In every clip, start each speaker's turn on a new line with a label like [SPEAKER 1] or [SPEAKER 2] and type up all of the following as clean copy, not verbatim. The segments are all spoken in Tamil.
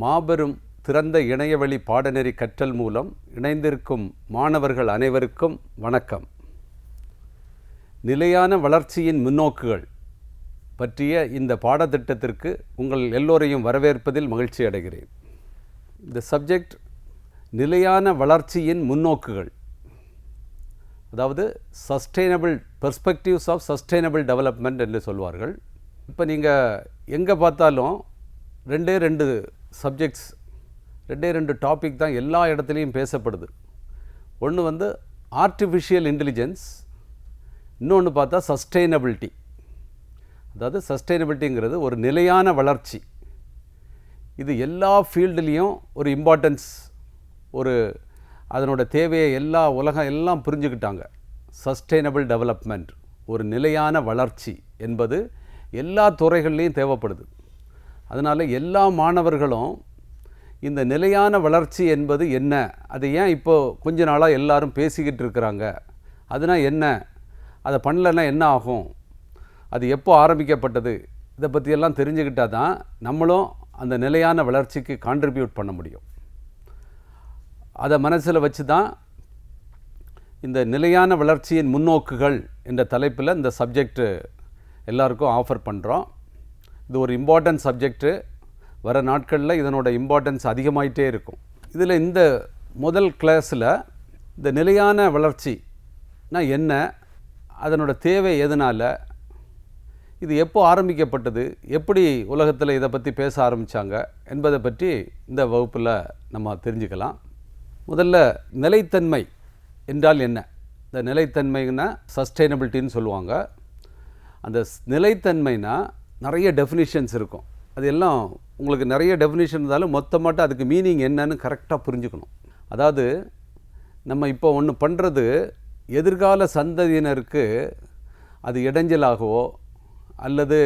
[SPEAKER 1] மாபெரும் திறந்த இணையவழி பாடநெறி கற்றல் மூலம் இணைந்திருக்கும் மாணவர்கள் அனைவருக்கும் வணக்கம். நிலையான வளர்ச்சியின் முன்னோக்குகள் பற்றிய இந்த பாடத்திட்டத்திற்கு உங்கள் எல்லோரையும் வரவேற்பதில் மகிழ்ச்சி அடைகிறேன். இந்த சப்ஜெக்ட் நிலையான வளர்ச்சியின் முன்னோக்குகள், அதாவது sustainable perspectives of sustainable development என்று சொல்வார்கள். இப்போ நீங்கள் எங்கே பார்த்தாலும் ரெண்டு சப்ஜெக்ட்ஸ், ரெண்டு டாபிக் தான் எல்லா இடத்துலையும் பேசப்படுது. ஒன்று ஆர்டிஃபிஷியல் இன்டெலிஜென்ஸ், இன்னொன்று பார்த்தா சஸ்டெயினபிலிட்டி. அதாவது சஸ்டெயினபிலிட்டிங்கிறது ஒரு நிலையான வளர்ச்சி. இது எல்லா ஃபீல்டுலேயும் ஒரு இம்பார்ட்டன்ஸ், ஒரு அதனோட தேவையை உலகம் எல்லாம் புரிஞ்சுக்கிட்டாங்க. சஸ்டெயினபிள் டெவலப்மெண்ட், ஒரு நிலையான வளர்ச்சி என்பது எல்லா துறைகள்லேயும் தேவைப்படுது. அதனால் எல்லா மாணவர்களும் இந்த நிலையான வளர்ச்சி என்பது என்ன, அது ஏன் இப்போது கொஞ்ச நாளாக எல்லாரும் பேசிக்கிட்டு இருக்கிறாங்க, அதுனா என்ன, அதை பண்ணலைன்னா என்ன ஆகும், அது எப்போ ஆரம்பிக்கப்பட்டது, இதை பற்றியெல்லாம் தெரிஞ்சுக்கிட்டால் தான் நம்மளும் அந்த நிலையான வளர்ச்சிக்கு கான்ட்ரிபியூட் பண்ண முடியும். அதை மனசில் வச்சு தான் இந்த நிலையான வளர்ச்சியின் முன்னோக்குகள் என்ற தலைப்பில் இந்த சப்ஜெக்டு எல்லாருக்கும் ஆஃபர் பண்ணுறோம். இது ஒரு இம்பார்ட்டன்ட் சப்ஜெக்டு. வர நாட்களில் இதனோட இம்பார்ட்டன்ஸ் அதிகமாயிட்டே இருக்கும். இதில் இந்த முதல் கிளாஸில் இந்த நிலையான வளர்ச்சினா என்ன, அதனோட தேவை எதனால், இது எப்போ ஆரம்பிக்கப்பட்டது, எப்படி உலகத்தில் இதை பற்றி பேச ஆரம்பித்தாங்க என்பதை பற்றி இந்த வகுப்பில் நம்ம தெரிஞ்சுக்கலாம். முதல்ல நிலைத்தன்மை என்றால் என்ன? இந்த நிலைத்தன்மைன்னா சஸ்டெயினபிலிட்டின்னு சொல்லுவாங்க. அந்த நிலைத்தன்மைனா நிறைய டெஃபினிஷன்ஸ் இருக்கும். அது எல்லாம் உங்களுக்கு நிறைய டெஃபினிஷன் இருந்தாலும் மொத்தமாட்ட அதுக்கு மீனிங் என்னன்னு கரெக்டாக புரிஞ்சுக்கணும். அதாவது நம்ம இப்போ ஒன்று பண்ணுறது எதிர்கால சந்ததியினருக்கு அது இடைஞ்சலாகவோ அல்லது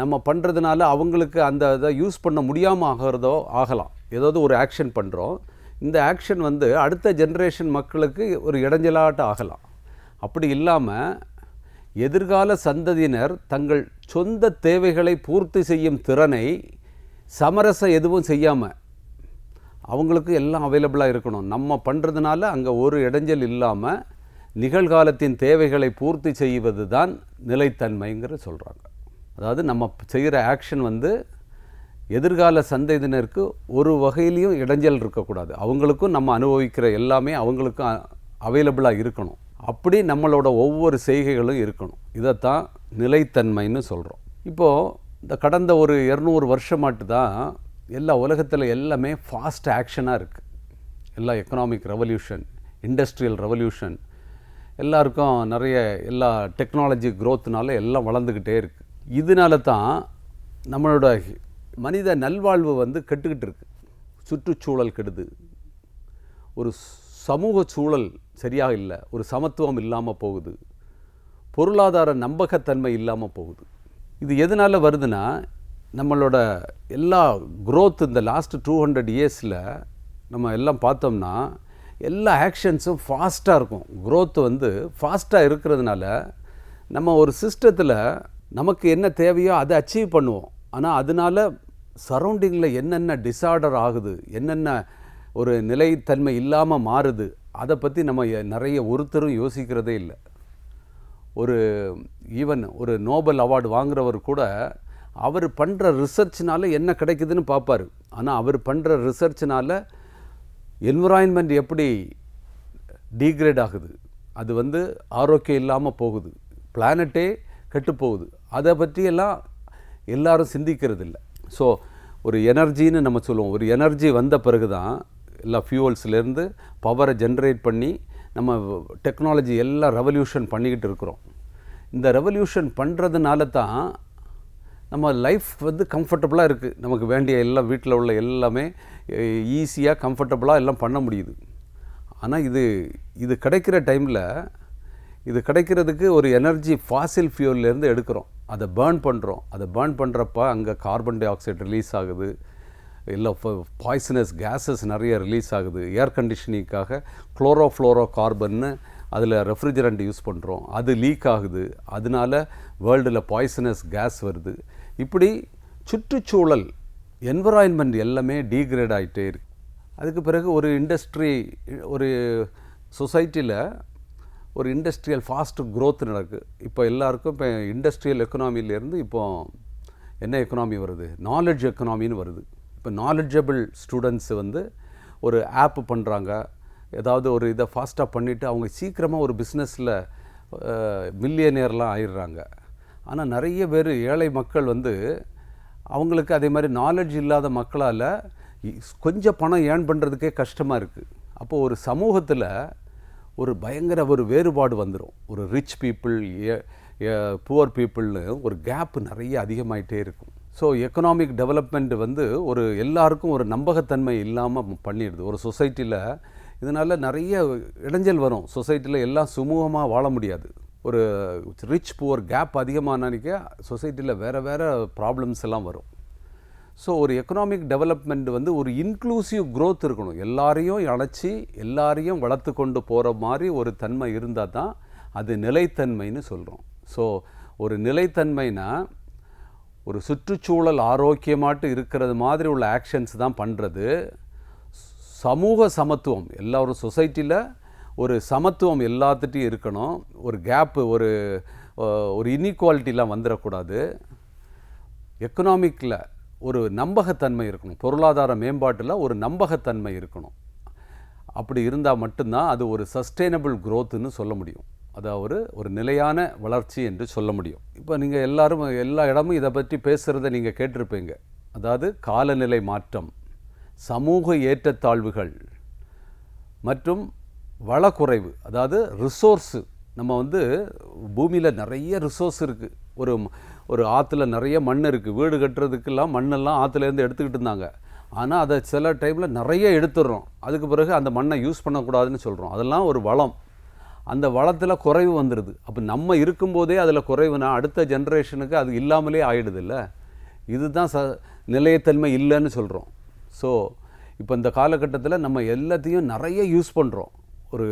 [SPEAKER 1] நம்ம பண்ணுறதுனால அவங்களுக்கு அந்த இதை யூஸ் பண்ண முடியாமல் ஆகிறதோ ஆகலாம். ஏதாவது ஒரு ஆக்ஷன் பண்ணுறோம், இந்த ஆக்ஷன் அடுத்த ஜென்ரேஷன் மக்களுக்கு ஒரு இடைஞ்சலாட்ட ஆகலாம். அப்படி இல்லாமல் எதிர்கால சந்ததியினர் தங்கள் சொந்த தேவைகளை பூர்த்தி செய்யும் திறனை சமரசம் எதுவும் செய்யாமல் அவங்களுக்கு எல்லாம் அவைலபிளாக இருக்கணும். நம்ம பண்ணுறதுனால அங்கே ஒரு இடைஞ்சல் இல்லாமல் நிகழ்காலத்தின் தேவைகளை பூர்த்தி செய்வது தான் நிலைத்தன்மைங்கிற சொல்கிறாங்க. அதாவது நம்ம செய்கிற ஆக்ஷன் எதிர்கால சந்ததியினருக்கு ஒரு வகையிலையும் இடைஞ்சல் இருக்கக்கூடாது. அவங்களுக்கும் நம்ம அனுபவிக்கிற எல்லாமே அவங்களுக்கும் அவைலபிளாக இருக்கணும். அப்படி நம்மளோட ஒவ்வொரு செய்கைகளும் இருக்கணும். இதைத்தான் நிலைத்தன்மைன்னு சொல்கிறோம். இப்போது இந்த கடந்த ஒரு 200 வருஷமாட்டு தான் எல்லா உலகத்தில் எல்லாமே ஃபாஸ்ட் ஆக்ஷனாக இருக்குது. எல்லா எக்கனாமிக் ரெவல்யூஷன், இண்டஸ்ட்ரியல் ரெவல்யூஷன், எல்லாருக்கும் நிறைய எல்லா டெக்னாலஜி க்ரோத்னால எல்லாம் வளர்ந்துக்கிட்டே இருக்குது. இதனால தான் நம்மளோட மனித நல்வாழ்வு கெட்டுக்கிட்டு இருக்குது. சுற்றுச்சூழல் கெடுது, ஒரு சமூக சூழல் சரியாக இல்லை, ஒரு சமத்துவம் இல்லாமல் போகுது, பொருளாதார நம்பகத்தன்மை இல்லாமல் போகுது. இது எதனால் வருதுன்னா, நம்மளோட எல்லா க்ரோத் இந்த லாஸ்ட் 200 இயர்ஸில் நம்ம எல்லாம் பார்த்தோம்னா எல்லா ஆக்ஷன்ஸும் ஃபாஸ்ட்டாக இருக்கும். க்ரோத் ஃபாஸ்ட்டாக இருக்கிறதுனால நம்ம ஒரு சிஸ்டத்தில் நமக்கு என்ன தேவையோ அதை அச்சீவ் பண்ணுவோம். ஆனால் அதனால் சரௌண்டிங்கில் என்னென்ன டிஸார்டர் ஆகுது, என்னென்ன ஒரு நிலைத்தன்மை இல்லாமல் மாறுது, அதை பற்றி நம்ம நிறைய ஒருத்தரும் யோசிக்கிறதே இல்லை. ஈவன் ஒரு நோபல் அவார்டு வாங்குறவர் கூட அவர் பண்ணுற ரிசர்ச்னால என்ன கிடைக்குதுன்னு பார்ப்பார். ஆனால் அவர் பண்ணுற ரிசர்ச்னால என்விரான்மெண்ட் எப்படி டீக்ரேட் ஆகுது, அது ஆரோக்கியம் இல்லாமல் போகுது, பிளானட்டே கெட்டு போகுது, அதை பற்றியெல்லாம் எல்லாரும் சிந்திக்கிறது இல்லை. ஸோ ஒரு எனர்ஜின்னு நம்ம சொல்லுவோம். ஒரு எனர்ஜி வந்த பிறகு தான் எல்லா ஃபியூவல்ஸ்லேருந்து பவரை ஜென்ரேட் பண்ணி நம்ம டெக்னாலஜி எல்லாம் ரெவல்யூஷன் பண்ணிக்கிட்டு இருக்கிறோம். இந்த ரெவல்யூஷன் பண்ணுறதுனால தான் நம்ம லைஃப் கம்ஃபர்டபுளாக இருக்குது. நமக்கு வேண்டிய எல்லாம் வீட்டில் உள்ள எல்லாமே ஈஸியாக கம்ஃபர்டபுளாக எல்லாம் பண்ண முடியுது. ஆனால் இது கிடைக்கிற டைமில் இது கிடைக்கிறதுக்கு ஒரு எனர்ஜி ஃபாசில் ஃபியூல்லேருந்து எடுக்கிறோம், அதை பேர்ன் பண்ணுறோம். அதை பேர்ன் பண்ணுறப்ப அங்கே கார்பன் டை ஆக்சைடு ரிலீஸ் ஆகுது, இல்லை பாய்சனஸ் கேஸஸ் நிறைய ரிலீஸ் ஆகுது. ஏர் கண்டிஷனிங்காக குளோரோஃப்ளோரோ கார்பன்னு அதில் ரெஃப்ரிஜரண்ட் யூஸ் பண்ணுறோம், அது லீக் ஆகுது, அதனால வேர்ல்டில் பாய்சனஸ் கேஸ் வருது. இப்படி சுற்றுச்சூழல் என்விரான்மெண்ட் எல்லாமே டீக்ரேட் ஆகிட்டே இருக்கு. அதுக்கு பிறகு ஒரு இண்டஸ்ட்ரி, ஒரு சொசைட்டியில் ஒரு இண்டஸ்ட்ரியல் ஃபாஸ்ட் க்ரோத் நடக்குது. இப்போ எல்லாருக்கும் இப்போ இண்டஸ்ட்ரியல் எக்கனாமிலேருந்து இப்போ என்ன எக்கனாமி வருது, நாலெட்ஜ் எக்கனாமின்னு வருது. இப்போ நாலெட்ஜபிள் ஸ்டூடெண்ட்ஸு வந்து ஒரு ஆப் பண்ணுறாங்க, ஏதாவது ஒரு இதை ஃபாஸ்ட்டாக பண்ணிவிட்டு அவங்க சீக்கிரமாக ஒரு பிஸ்னஸில் மில்லியனியர்லாம் ஆயிடுறாங்க. ஆனால் நிறைய பேர் ஏழை மக்கள் வந்து அவங்களுக்கு அதே மாதிரி நாலெட்ஜ் இல்லாத மக்களால் கொஞ்சம் பணம் ஏர்ன் பண்ணுறதுக்கே கஷ்டமாக இருக்குது. அப்போது ஒரு சமூகத்தில் ஒரு பயங்கர ஒரு வேறுபாடு வந்துடும். ஒரு ரிச் பீப்புள், புவர் பீப்புள்னு ஒரு கேப்பு நிறைய அதிகமாகிட்டே இருக்கும். ஸோ எக்கனாமிக் டெவலப்மெண்ட் வந்து ஒரு எல்லாருக்கும் ஒரு நம்பகத்தன்மை இல்லாமல் பண்ணிடுது ஒரு சொசைட்டியில். இதனால் நிறைய இடைஞ்சல் வரும். சொசைட்டியில் எல்லாம் சுமூகமாக வாழ முடியாது. ஒரு ரிச் புவர் கேப் அதிகமாக நினைக்க சொசைட்டியில் வேறு ப்ராப்ளம்ஸ் எல்லாம் வரும். ஸோ ஒரு எக்கனாமிக் டெவலப்மெண்ட் வந்து ஒரு இன்க்ளூசிவ் க்ரோத் இருக்கணும். எல்லாரையும் அழைச்சி எல்லாரையும் வளர்த்து கொண்டு போகிற மாதிரி ஒரு தன்மை இருந்தால் தான் அது நிலைத்தன்மைன்னு சொல்கிறோம். ஸோ ஒரு நிலைத்தன்மைனா ஒரு சுற்றுச்சூழல் ஆரோக்கியமாட்டு இருக்கிறது மாதிரி உள்ள ஆக்ஷன்ஸ் தான் பண்ணுறது. சமூக சமத்துவம், எல்லாரும் சொசைட்டியில் ஒரு சமத்துவம் எல்லாத்துட்டையும் இருக்கணும். ஒரு கேப்பு, ஒரு இன்இக்வாலிட்டிலாம் வந்துடக்கூடாது. எக்கனாமிக்கில் ஒரு நம்பகத்தன்மை இருக்கணும். பொருளாதார மேம்பாட்டில் ஒரு நம்பகத்தன்மை இருக்கணும். அப்படி இருந்தால் மட்டும்தான் அது ஒரு சஸ்டெயினபிள் க்ரோத்துன்னு சொல்ல முடியும். அதாவது ஒரு நிலையான வளர்ச்சி என்று சொல்ல முடியும். இப்போ நீங்கள் எல்லாரும் எல்லா இடமும் இதை பற்றி பேசுகிறத நீங்கள் கேட்டிருப்பீங்க. அதாவது காலநிலை மாற்றம், சமூக ஏற்றத்தாழ்வுகள் மற்றும் வளக்குறைவு. அதாவது ரிசோர்ஸு, நம்ம வந்து பூமியில் நிறைய ரிசோர்ஸ் இருக்குது. ஒரு ஆற்றுல நிறைய மண் இருக்குது. வீடு கட்டுறதுக்கெல்லாம் மண்ணெல்லாம் ஆற்றுலேருந்து எடுத்துக்கிட்டு இருந்தாங்க. ஆனால் அதை சில டைமில் நிறைய எடுத்துடுறோம். அதுக்கு பிறகு அந்த மண்ணை யூஸ் பண்ணக்கூடாதுன்னு சொல்கிறோம். அதெல்லாம் ஒரு வளம். அந்த வளத்தில் குறைவு வந்துடுது. அப்போ நம்ம இருக்கும்போதே அதில் குறைவுனா அடுத்த ஜென்ரேஷனுக்கு அது இல்லாமலே ஆகிடுது இல்லை. இதுதான் நிலையத்தன்மை இல்லைன்னு சொல்கிறோம். ஸோ இப்போ இந்த காலகட்டத்தில் நம்ம எல்லாத்தையும் நிறைய யூஸ் பண்ணுறோம். ஒரு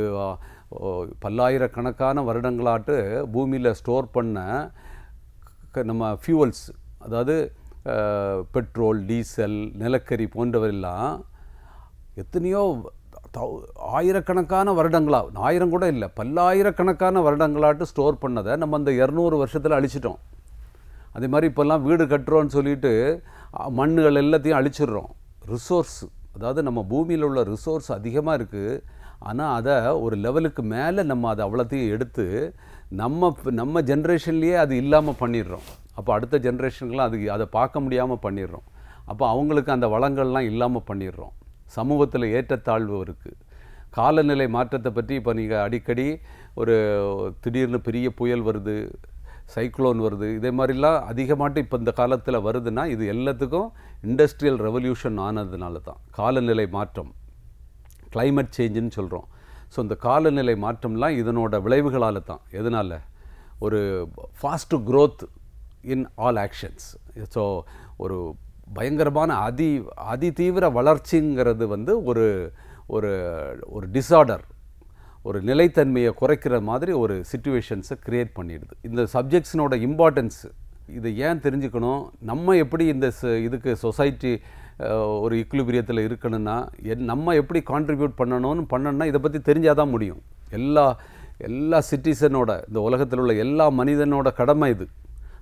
[SPEAKER 1] பல்லாயிரக்கணக்கான வருடங்களாட்டு பூமியில் ஸ்டோர் பண்ண நம்ம ஃபியூவல்ஸ், அதாவது பெட்ரோல், டீசல், நிலக்கரி போன்றவெல்லாம் எத்தனையோ ஆயிரக்கணக்கான வருடங்களாக, 1000 கூட இல்லை, பல்லாயிரக்கணக்கான வருடங்களாட்டு ஸ்டோர் பண்ணதை நம்ம அந்த 200 வருஷத்தில் அழிச்சிட்டோம். அதே மாதிரி இப்போல்லாம் வீடு கட்டுறோன்னு சொல்லிட்டு மண்ணுகள் எல்லாத்தையும் அழிச்சிடுறோம். ரிசோர்ஸ், அதாவது நம்ம பூமியில் உள்ள ரிசோர்ஸ் அதிகமாக இருக்குது. ஆனால் அதை ஒரு லெவலுக்கு மேலே நம்ம அதை அவ்வளோத்தையும் எடுத்து நம்ம ஜென்ரேஷன்லேயே அது இல்லாமல் பண்ணிடுறோம். அப்போ அடுத்த ஜென்ரேஷனுக்கெலாம் அதை பார்க்க முடியாமல் பண்ணிடுறோம். அப்போ அவங்களுக்கு அந்த வளங்கள்லாம் இல்லாமல் பண்ணிடுறோம். சமூகத்தில் ஏற்றத்தாழ்வு இருக்குது. காலநிலை மாற்றத்தை பற்றி இப்போ நீங்கள் அடிக்கடி ஒரு திடீர்னு பெரிய புயல் வருது, சைக்ளோன் வருது, இதே மாதிரிலாம் அதிகமாட்டு இப்போ இந்த காலத்தில் வருதுன்னா இது எல்லாத்துக்கும் இண்டஸ்ட்ரியல் ரெவல்யூஷன் ஆனதுனால தான். காலநிலை மாற்றம், கிளைமேட் சேஞ்சுன்னு சொல்கிறோம். ஸோ இந்த காலநிலை மாற்றம்லாம் இதனோட விளைவுகளால் தான். எதனால்? ஒரு fast growth in all actions. So ஒரு பயங்கரமான அதி தீவிர வளர்ச்சிங்கிறது வந்து ஒரு ஒரு ஒரு டிஸார்டர், ஒரு நிலைத்தன்மையை குறைக்கிற மாதிரி ஒரு சிச்சுவேஷன்ஸை க்ரியேட் பண்ணிடுது. இந்த சப்ஜெக்ட்ஸினோட இம்பார்ட்டன்ஸு இதை ஏன் தெரிஞ்சுக்கணும், நம்ம எப்படி இந்த இதுக்கு சொசைட்டி ஒரு இக்லிபிரியத்தில் இருக்கணும்னா நம்ம எப்படி கான்ட்ரிபியூட் பண்ணணும்னா இதை பற்றி தெரிஞ்சால் தான் முடியும். எல்லா சிட்டிசனோட, இந்த உலகத்தில் உள்ள எல்லா மனிதனோட கடமை இது.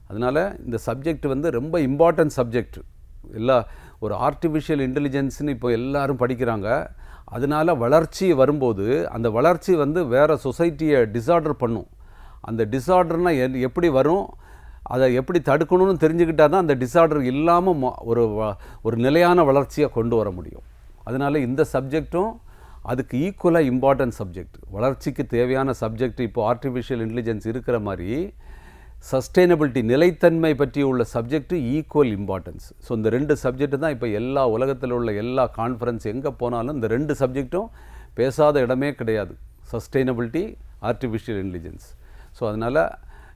[SPEAKER 1] அதனால் இந்த சப்ஜெக்ட் வந்து ரொம்ப இம்பார்ட்டன்ட் சப்ஜெக்ட். ஒரு ஆர்டிஃபிஷியல் இன்டெலிஜென்ஸ்னு இப்போ எல்லாரும் படிக்கிறாங்க. அதனால் வளர்ச்சி வரும்போது அந்த வளர்ச்சி வந்து வேறு சொசைட்டியை டிஸார்டர் பண்ணும். அந்த டிஸார்டர்னால் எப்படி வரும், அதை எப்படி தடுக்கணும்னு தெரிஞ்சுக்கிட்டால் தான் அந்த டிஸார்டர் இல்லாமல் ஒரு நிலையான வளர்ச்சியை கொண்டு வர முடியும். அதனால் இந்த சப்ஜெக்டும் அதுக்கு ஈக்குவலாக இம்பார்ட்டன்ட் சப்ஜெக்ட். வளர்ச்சிக்கு தேவையான சப்ஜெக்ட் இப்போ ஆர்டிஃபிஷியல் இன்டெலிஜென்ஸ் இருக்கிற மாதிரி சஸ்டெயினபிலிட்டி, நிலைத்தன்மை பற்றி உள்ள சப்ஜெக்ட் ஈக்குவல் இம்பார்ட்டன்ஸ். ஸோ இந்த 2 சப்ஜெக்ட் தான் இப்போ எல்லா உலகத்தில் உள்ள எல்லா கான்ஃபரன்ஸ் எங்கே போனாலும் இந்த 2 சப்ஜெக்டும் பேசாத இடமே கிடையாது. Sustainability, artificial intelligence. ஸோ அதனால்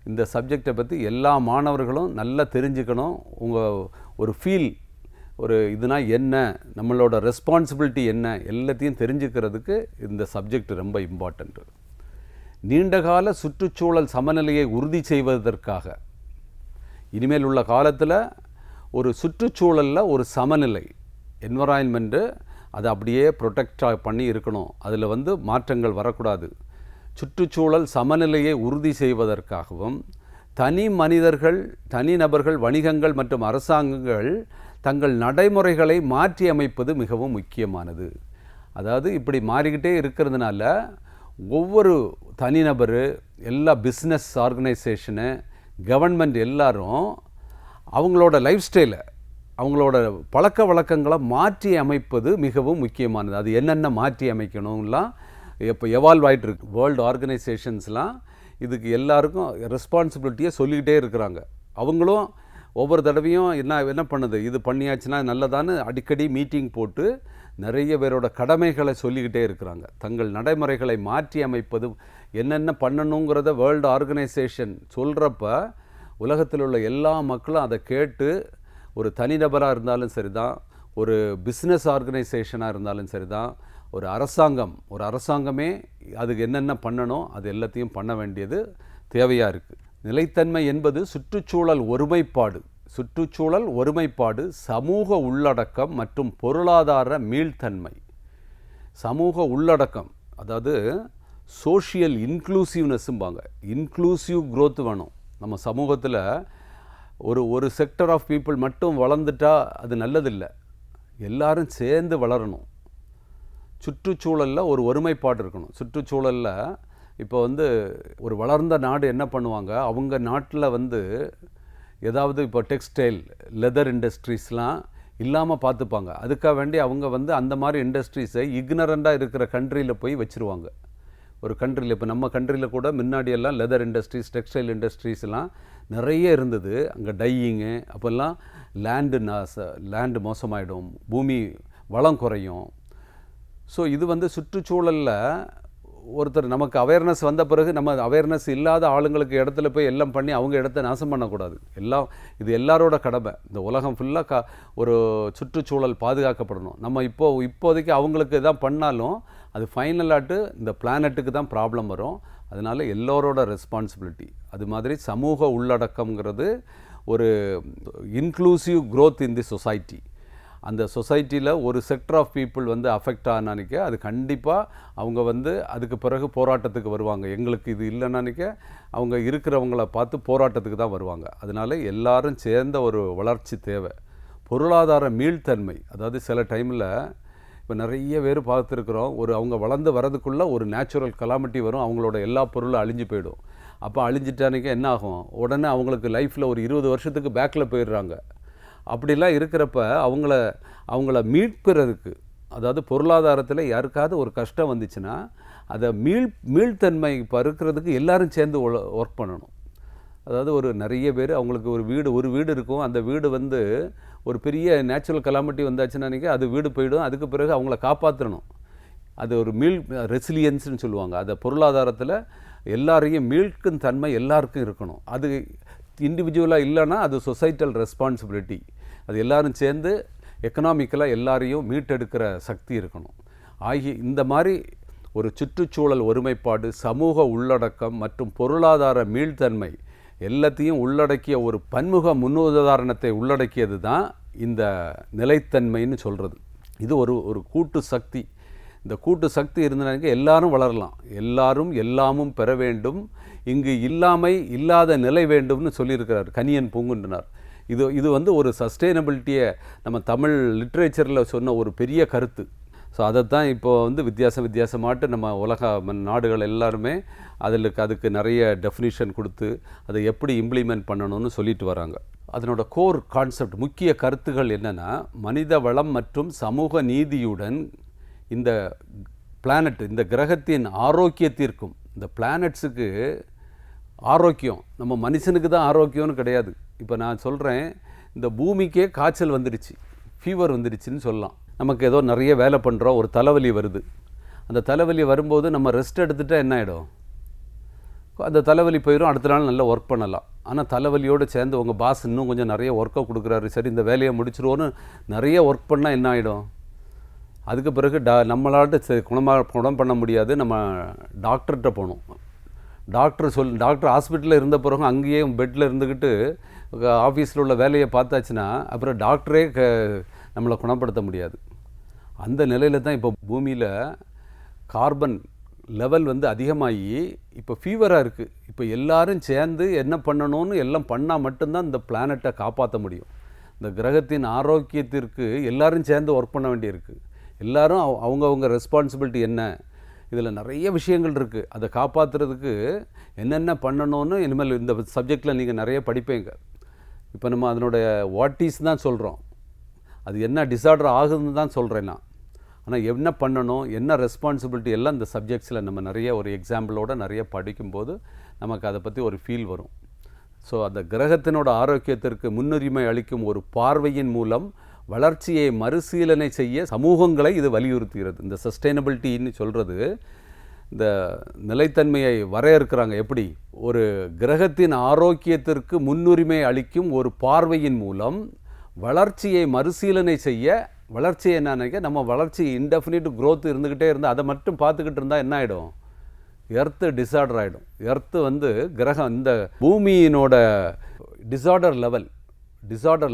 [SPEAKER 1] இந்த சப்ஜெக்டை பற்றி எல்லா மாணவர்களும் நல்லா தெரிஞ்சுக்கணும். ஒரு ஃபீல், இதுனா என்ன, நம்மளோட ரெஸ்பான்சிபிலிட்டி என்ன, எல்லாத்தையும் தெரிஞ்சுக்கிறதுக்கு இந்த சப்ஜெக்ட் ரொம்ப இம்பார்ட்டண்ட்டு. நீண்டகால சுற்றுச்சூழல் சமநிலையை உறுதி செய்வதற்காக இனிமேல் உள்ள காலத்தில் ஒரு சுற்றுச்சூழலில் ஒரு சமநிலை, என்வரான்மெண்ட்டு அதை அப்படியே ப்ரொடெக்டாக பண்ணி இருக்கணும். அதில் வந்து மாற்றங்கள் வரக்கூடாது. சுற்றுச்சூழல் சமநிலையை உறுதி செய்வதற்காகவும் தனி மனிதர்கள், தனிநபர்கள், வணிகங்கள் மற்றும் அரசாங்கங்கள் தங்கள் நடைமுறைகளை மாற்றி அமைப்பது மிகவும் முக்கியமானது. அதாவது இப்படி மாறிக்கிட்டே இருக்கிறதுனால ஒவ்வொரு தனிநபர், எல்லா பிஸ்னஸ் ஆர்கனைசேஷனு, கவர்மெண்ட் எல்லாரும் அவங்களோட லைஃப் ஸ்டைலை, அவங்களோட பழக்க வழக்கங்களை மாற்றி அமைப்பது மிகவும் முக்கியமானது. அது என்னென்ன மாற்றி அமைக்கணும்லாம் இப்போ எவால்வ் ஆகிட்டு இருக்கு. வேர்ல்டு ஆர்கனைசேஷன்ஸ்லாம் இதுக்கு எல்லாருக்கும் ரெஸ்பான்சிபிலிட்டியை சொல்லிக்கிட்டே இருக்கிறாங்க. அவங்களும் ஒவ்வொரு தடவையும் என்ன பண்ணுது, இது பண்ணியாச்சுன்னா நல்லதான்னு அடிக்கடி மீட்டிங் போட்டு நிறைய பேரோட கடமைகளை சொல்லிக்கிட்டே இருக்கிறாங்க. தங்கள் நடைமுறைகளை மாற்றி அமைப்பது, என்னென்ன பண்ணணுங்கிறத வேர்ல்டு ஆர்கனைசேஷன் சொல்கிறப்ப உலகத்தில் உள்ள எல்லா மக்களும் அதை கேட்டு, ஒரு தனிநபராக இருந்தாலும் சரி தான், ஒரு பிஸ்னஸ் ஆர்கனைசேஷனாக இருந்தாலும் சரி தான், ஒரு அரசாங்கமே அதுக்கு என்னென்ன பண்ணணும் அது எல்லாத்தையும் பண்ண வேண்டியது தேவையாக இருக்குது. நிலைத்தன்மை என்பது சுற்றுச்சூழல் ஒருமைப்பாடு, சமூக உள்ளடக்கம் மற்றும் பொருளாதார மீள்தன்மை. சமூக உள்ளடக்கம், அதாவது சோஷியல் இன்க்ளூசிவ்னஸ்ஸும்பாங்க. இன்க்ளூசிவ் க்ரோத் வேணும். நம்ம சமூகத்தில் ஒரு செக்டர் ஆஃப் பீப்புள் மட்டும் வளர்ந்துட்டா அது நல்லதில்லை. எல்லாரும் சேர்ந்து வளரணும். சுற்றுச்சூழலில் ஒரு ஒருமைப்பாடு இருக்கணும். சுற்றுச்சூழலில் இப்போ வந்து ஒரு வளர்ந்த நாடு என்ன பண்ணுவாங்க, அவங்க நாட்டில் வந்து ஏதாவது இப்போ டெக்ஸ்டைல், லெதர் இண்டஸ்ட்ரீஸ்லாம் இல்லாமல் பார்த்துப்பாங்க. அதுக்காக வேண்டி அவங்க வந்து அந்த மாதிரி இண்டஸ்ட்ரீஸை இக்னரண்டாக இருக்கிற கண்ட்ரியில் போய் வச்சுருவாங்க. ஒரு கண்ட்ரியில், இப்போ நம்ம கண்ட்ரியில் கூட முன்னாடியெல்லாம் லெதர் இண்டஸ்ட்ரீஸ், டெக்ஸ்டைல் இண்டஸ்ட்ரீஸ்லாம் நிறைய இருந்தது. அங்கே டையிங்கு, அப்போல்லாம் லேண்டு மோசமாயிடும், பூமி வளம் குறையும். ஸோ இது வந்து சுற்றுச்சூழலில் ஒருத்தர் நமக்கு அவேர்னஸ் வந்த பிறகு நம்ம அவேர்னஸ் இல்லாத ஆளுங்களுக்கு இடத்துல போய் எல்லாம் பண்ணி அவங்க இடத்த நாசம் பண்ணக்கூடாது. இது எல்லாரோட கடமை. இந்த உலகம் ஃபுல்லாக ஒரு சுற்றுச்சூழல் பாதுகாக்கப்படணும். நம்ம இப்போதைக்கு அவங்களுக்கு எதாவது பண்ணாலும் அது ஃபைனலாட்டு இந்த பிளானட்டுக்கு தான் ப்ராப்ளம் வரும். அதனால் எல்லோரோட ரெஸ்பான்சிபிலிட்டி. அது மாதிரி சமூக உள்ளடக்கம்ங்கிறது ஒரு inclusive growth in the society. அந்த சொசைட்டியில் ஒரு செக்டர் ஆஃப் பீப்புள் வந்து அஃபெக்ட் ஆனானிக்க அது கண்டிப்பாக அவங்க வந்து அதுக்கு பிறகு போராட்டத்துக்கு வருவாங்க. எங்களுக்கு இது இல்லைனானிக்க அவங்க இருக்கிறவங்கள பார்த்து போராட்டத்துக்கு தான் வருவாங்க. அதனால் எல்லாரும் சேர்ந்த ஒரு வளர்ச்சி தேவை. பொருளாதார மீள்தன்மை, அதாவது சில டைமில் இப்போ நிறைய பேர் பார்த்துருக்குறோம், அவங்க வளர்ந்து வரதுக்குள்ளே ஒரு நேச்சுரல் கலாமிட்டி வரும், அவங்களோட எல்லா பொருளும் அழிஞ்சு போயிடும். அப்போ அழிஞ்சிட்டானிக்க என்ன ஆகும், உடனே அவங்களுக்கு லைஃப்பில் ஒரு 20 வருஷத்துக்கு பேக்கில் போயிடுறாங்க. அப்படிலாம் இருக்கிறப்ப அவங்கள மீட்கிறதுக்கு, அதாவது பொருளாதாரத்தில் யாருக்காவது ஒரு கஷ்டம் வந்துச்சுன்னா அதை மீள்தன்மை இருக்கிறதுக்கு எல்லாரும் சேர்ந்து ஒர்க் பண்ணணும். அதாவது நிறைய பேர் அவங்களுக்கு ஒரு வீடு இருக்கும், அந்த வீடு வந்து ஒரு பெரிய நேச்சுரல் கலாமிட்டி வந்தாச்சுன்னா அது வீடு போயிடும். அதுக்கு பிறகு அவங்கள காப்பாற்றணும். அது ஒரு ரெசிலியன்ஸ்னு சொல்லுவாங்க. அதை பொருளாதாரத்தில் எல்லாரையும் மீட்கும் தன்மை எல்லாருக்கும் இருக்கணும். அது இண்டிவிஜுவலாக இல்லைன்னா அது சொசைட்டல் ரெஸ்பான்சிபிலிட்டி. அது எல்லோரும் சேர்ந்து எக்கனாமிக்கலாக எல்லாரையும் மீட்டெடுக்கிற சக்தி இருக்கணும். இந்த மாதிரி ஒரு சுற்றுச்சூழல் ஒருமைப்பாடு, சமூக உள்ளடக்கம் மற்றும் பொருளாதார மீள்தன்மை எல்லாத்தையும் உள்ளடக்கிய ஒரு பன்முக முன்னுதாரணத்தை உள்ளடக்கியது தான் இந்த நிலைத்தன்மைன்னு சொல்கிறது. இது ஒரு கூட்டு சக்தி. இந்த கூட்டு சக்தி இருந்தனாக்க எல்லாரும் வளரலாம், எல்லாரும் எல்லாமும் பெற வேண்டும், இங்கு இல்லாத நிலை வேண்டும்னு சொல்லியிருக்கிறார் கணியன் பூங்குன்றனார். இது வந்து ஒரு சஸ்டெயினபிலிட்டியை நம்ம தமிழ் லிட்ரேச்சரில் சொன்ன ஒரு பெரிய கருத்து. ஸோ அதைத்தான் இப்போ வந்து வித்தியாசமாட்டு நம்ம உலக நாடுகள் எல்லாருமே அதுக்கு நிறைய டெஃபினிஷன் கொடுத்து அதை எப்படி இம்ப்ளிமெண்ட் பண்ணணும்னு சொல்லிட்டு வராங்க. அதனோட கோர் கான்செப்ட், முக்கிய கருத்துகள் என்னென்னா, மனித வளம் மற்றும் சமூக நீதியுடன் இந்த பிளானட், இந்த கிரகத்தின் ஆரோக்கியத்திற்கும், இந்த பிளானட்ஸுக்கு ஆரோக்கியம், நம்ம மனுஷனுக்கு தான் ஆரோக்கியம்னு கிடையாது. இப்போ நான் சொல்கிறேன், இந்த பூமிக்கே காய்ச்சல் வந்துடுச்சு, ஃபீவர் வந்துடுச்சுன்னு சொல்லலாம். நமக்கு ஏதோ நிறைய வேலை பண்ணுறோம், ஒரு தலைவலி வருது. அந்த தலைவலி வரும்போது நம்ம ரெஸ்ட் எடுத்துகிட்டா என்ன ஆகிடும், அந்த தலைவலி போயிடும், அடுத்த நாள் நல்லா ஒர்க் பண்ணலாம். ஆனால் தலைவலியோடு சேர்ந்து உங்கள் பாஸ் இன்னும் கொஞ்சம் நிறைய ஒர்க்கை கொடுக்குறாரு, சரி இந்த வேலையை முடிச்சிருவோன்னு நிறைய ஒர்க் பண்ணால் என்ன ஆகிடும், அதுக்கு பிறகு நம்மளாட்டு குணம் பண்ண முடியாது, நம்ம டாக்டர்கிட்ட போகணும். டாக்டர் ஹாஸ்பிட்டலில் இருந்த பிறகு அங்கேயே பெட்டில் இருந்துக்கிட்டு ஆஃபீஸில் உள்ள வேலையை பார்த்தாச்சுன்னா அப்புறம் டாக்டரே நம்மளை குணப்படுத்த முடியாது. அந்த நிலையில் தான் இப்போ பூமியில் கார்பன் லெவல் வந்து அதிகமாகி இப்போ ஃபீவராக இருக்குது. இப்போ எல்லோரும் சேர்ந்து என்ன பண்ணணும்னு எல்லாம் பண்ணால் மட்டும்தான் இந்த பிளானட்டை காப்பாற்ற முடியும். இந்த கிரகத்தின் ஆரோக்கியத்திற்கு எல்லோரும் சேர்ந்து ஒர்க் பண்ண வேண்டியிருக்கு. எல்லோரும் அவங்கவுங்க ரெஸ்பான்சிபிலிட்டி என்ன, இதில் நிறைய விஷயங்கள் இருக்குது. அதை காப்பாற்றுறதுக்கு என்னென்ன பண்ணணும்னு இனிமேல் இந்த சப்ஜெக்டில் நீங்கள் நிறைய படிப்பீங்க. இப்போ நம்ம அதனுடைய வாட் இஸ் தான் சொல்கிறோம், அது என்ன டிஸார்டர் ஆகுதுன்னு தான் சொல்கிறேன் நான். ஆனால் என்ன பண்ணணும், என்ன ரெஸ்பான்சிபிலிட்டி எல்லாம் இந்த சப்ஜெக்ட்ஸில் நம்ம நிறைய ஒரு எக்ஸாம்பிளோடு நிறைய படிக்கும்போது நமக்கு அதை பற்றி ஒரு ஃபீல் வரும். ஸோ அந்த கிரகத்தினோட ஆரோக்கியத்திற்கு முன்னுரிமை அளிக்கும் ஒரு பார்வையின் மூலம் வளர்ச்சியை மறுசீலனை செய்ய சமூகங்களை இது வலியுறுத்துகிறது. இந்த சஸ்டைனபிலிட்டின்னு சொல்கிறது இந்த நிலைத்தன்மையை வரையறுக்கிறாங்க. எப்படி ஒரு கிரகத்தின் ஆரோக்கியத்திற்கு முன்னுரிமை அளிக்கும் ஒரு பார்வையின் மூலம் வளர்ச்சியை மறுசீலனை செய்ய, வளர்ச்சி என்னன்னா நம்ம வளர்ச்சி இன்டெஃபினிட் க்ரோத் இருந்துக்கிட்டே இருந்தால் அதை மட்டும் பார்த்துக்கிட்டு இருந்தால் என்ன ஆகிடும், எர்த்து டிஸார்டர் ஆகிடும். எர்த்து வந்து கிரகம் இந்த பூமியினோட டிஸார்டர்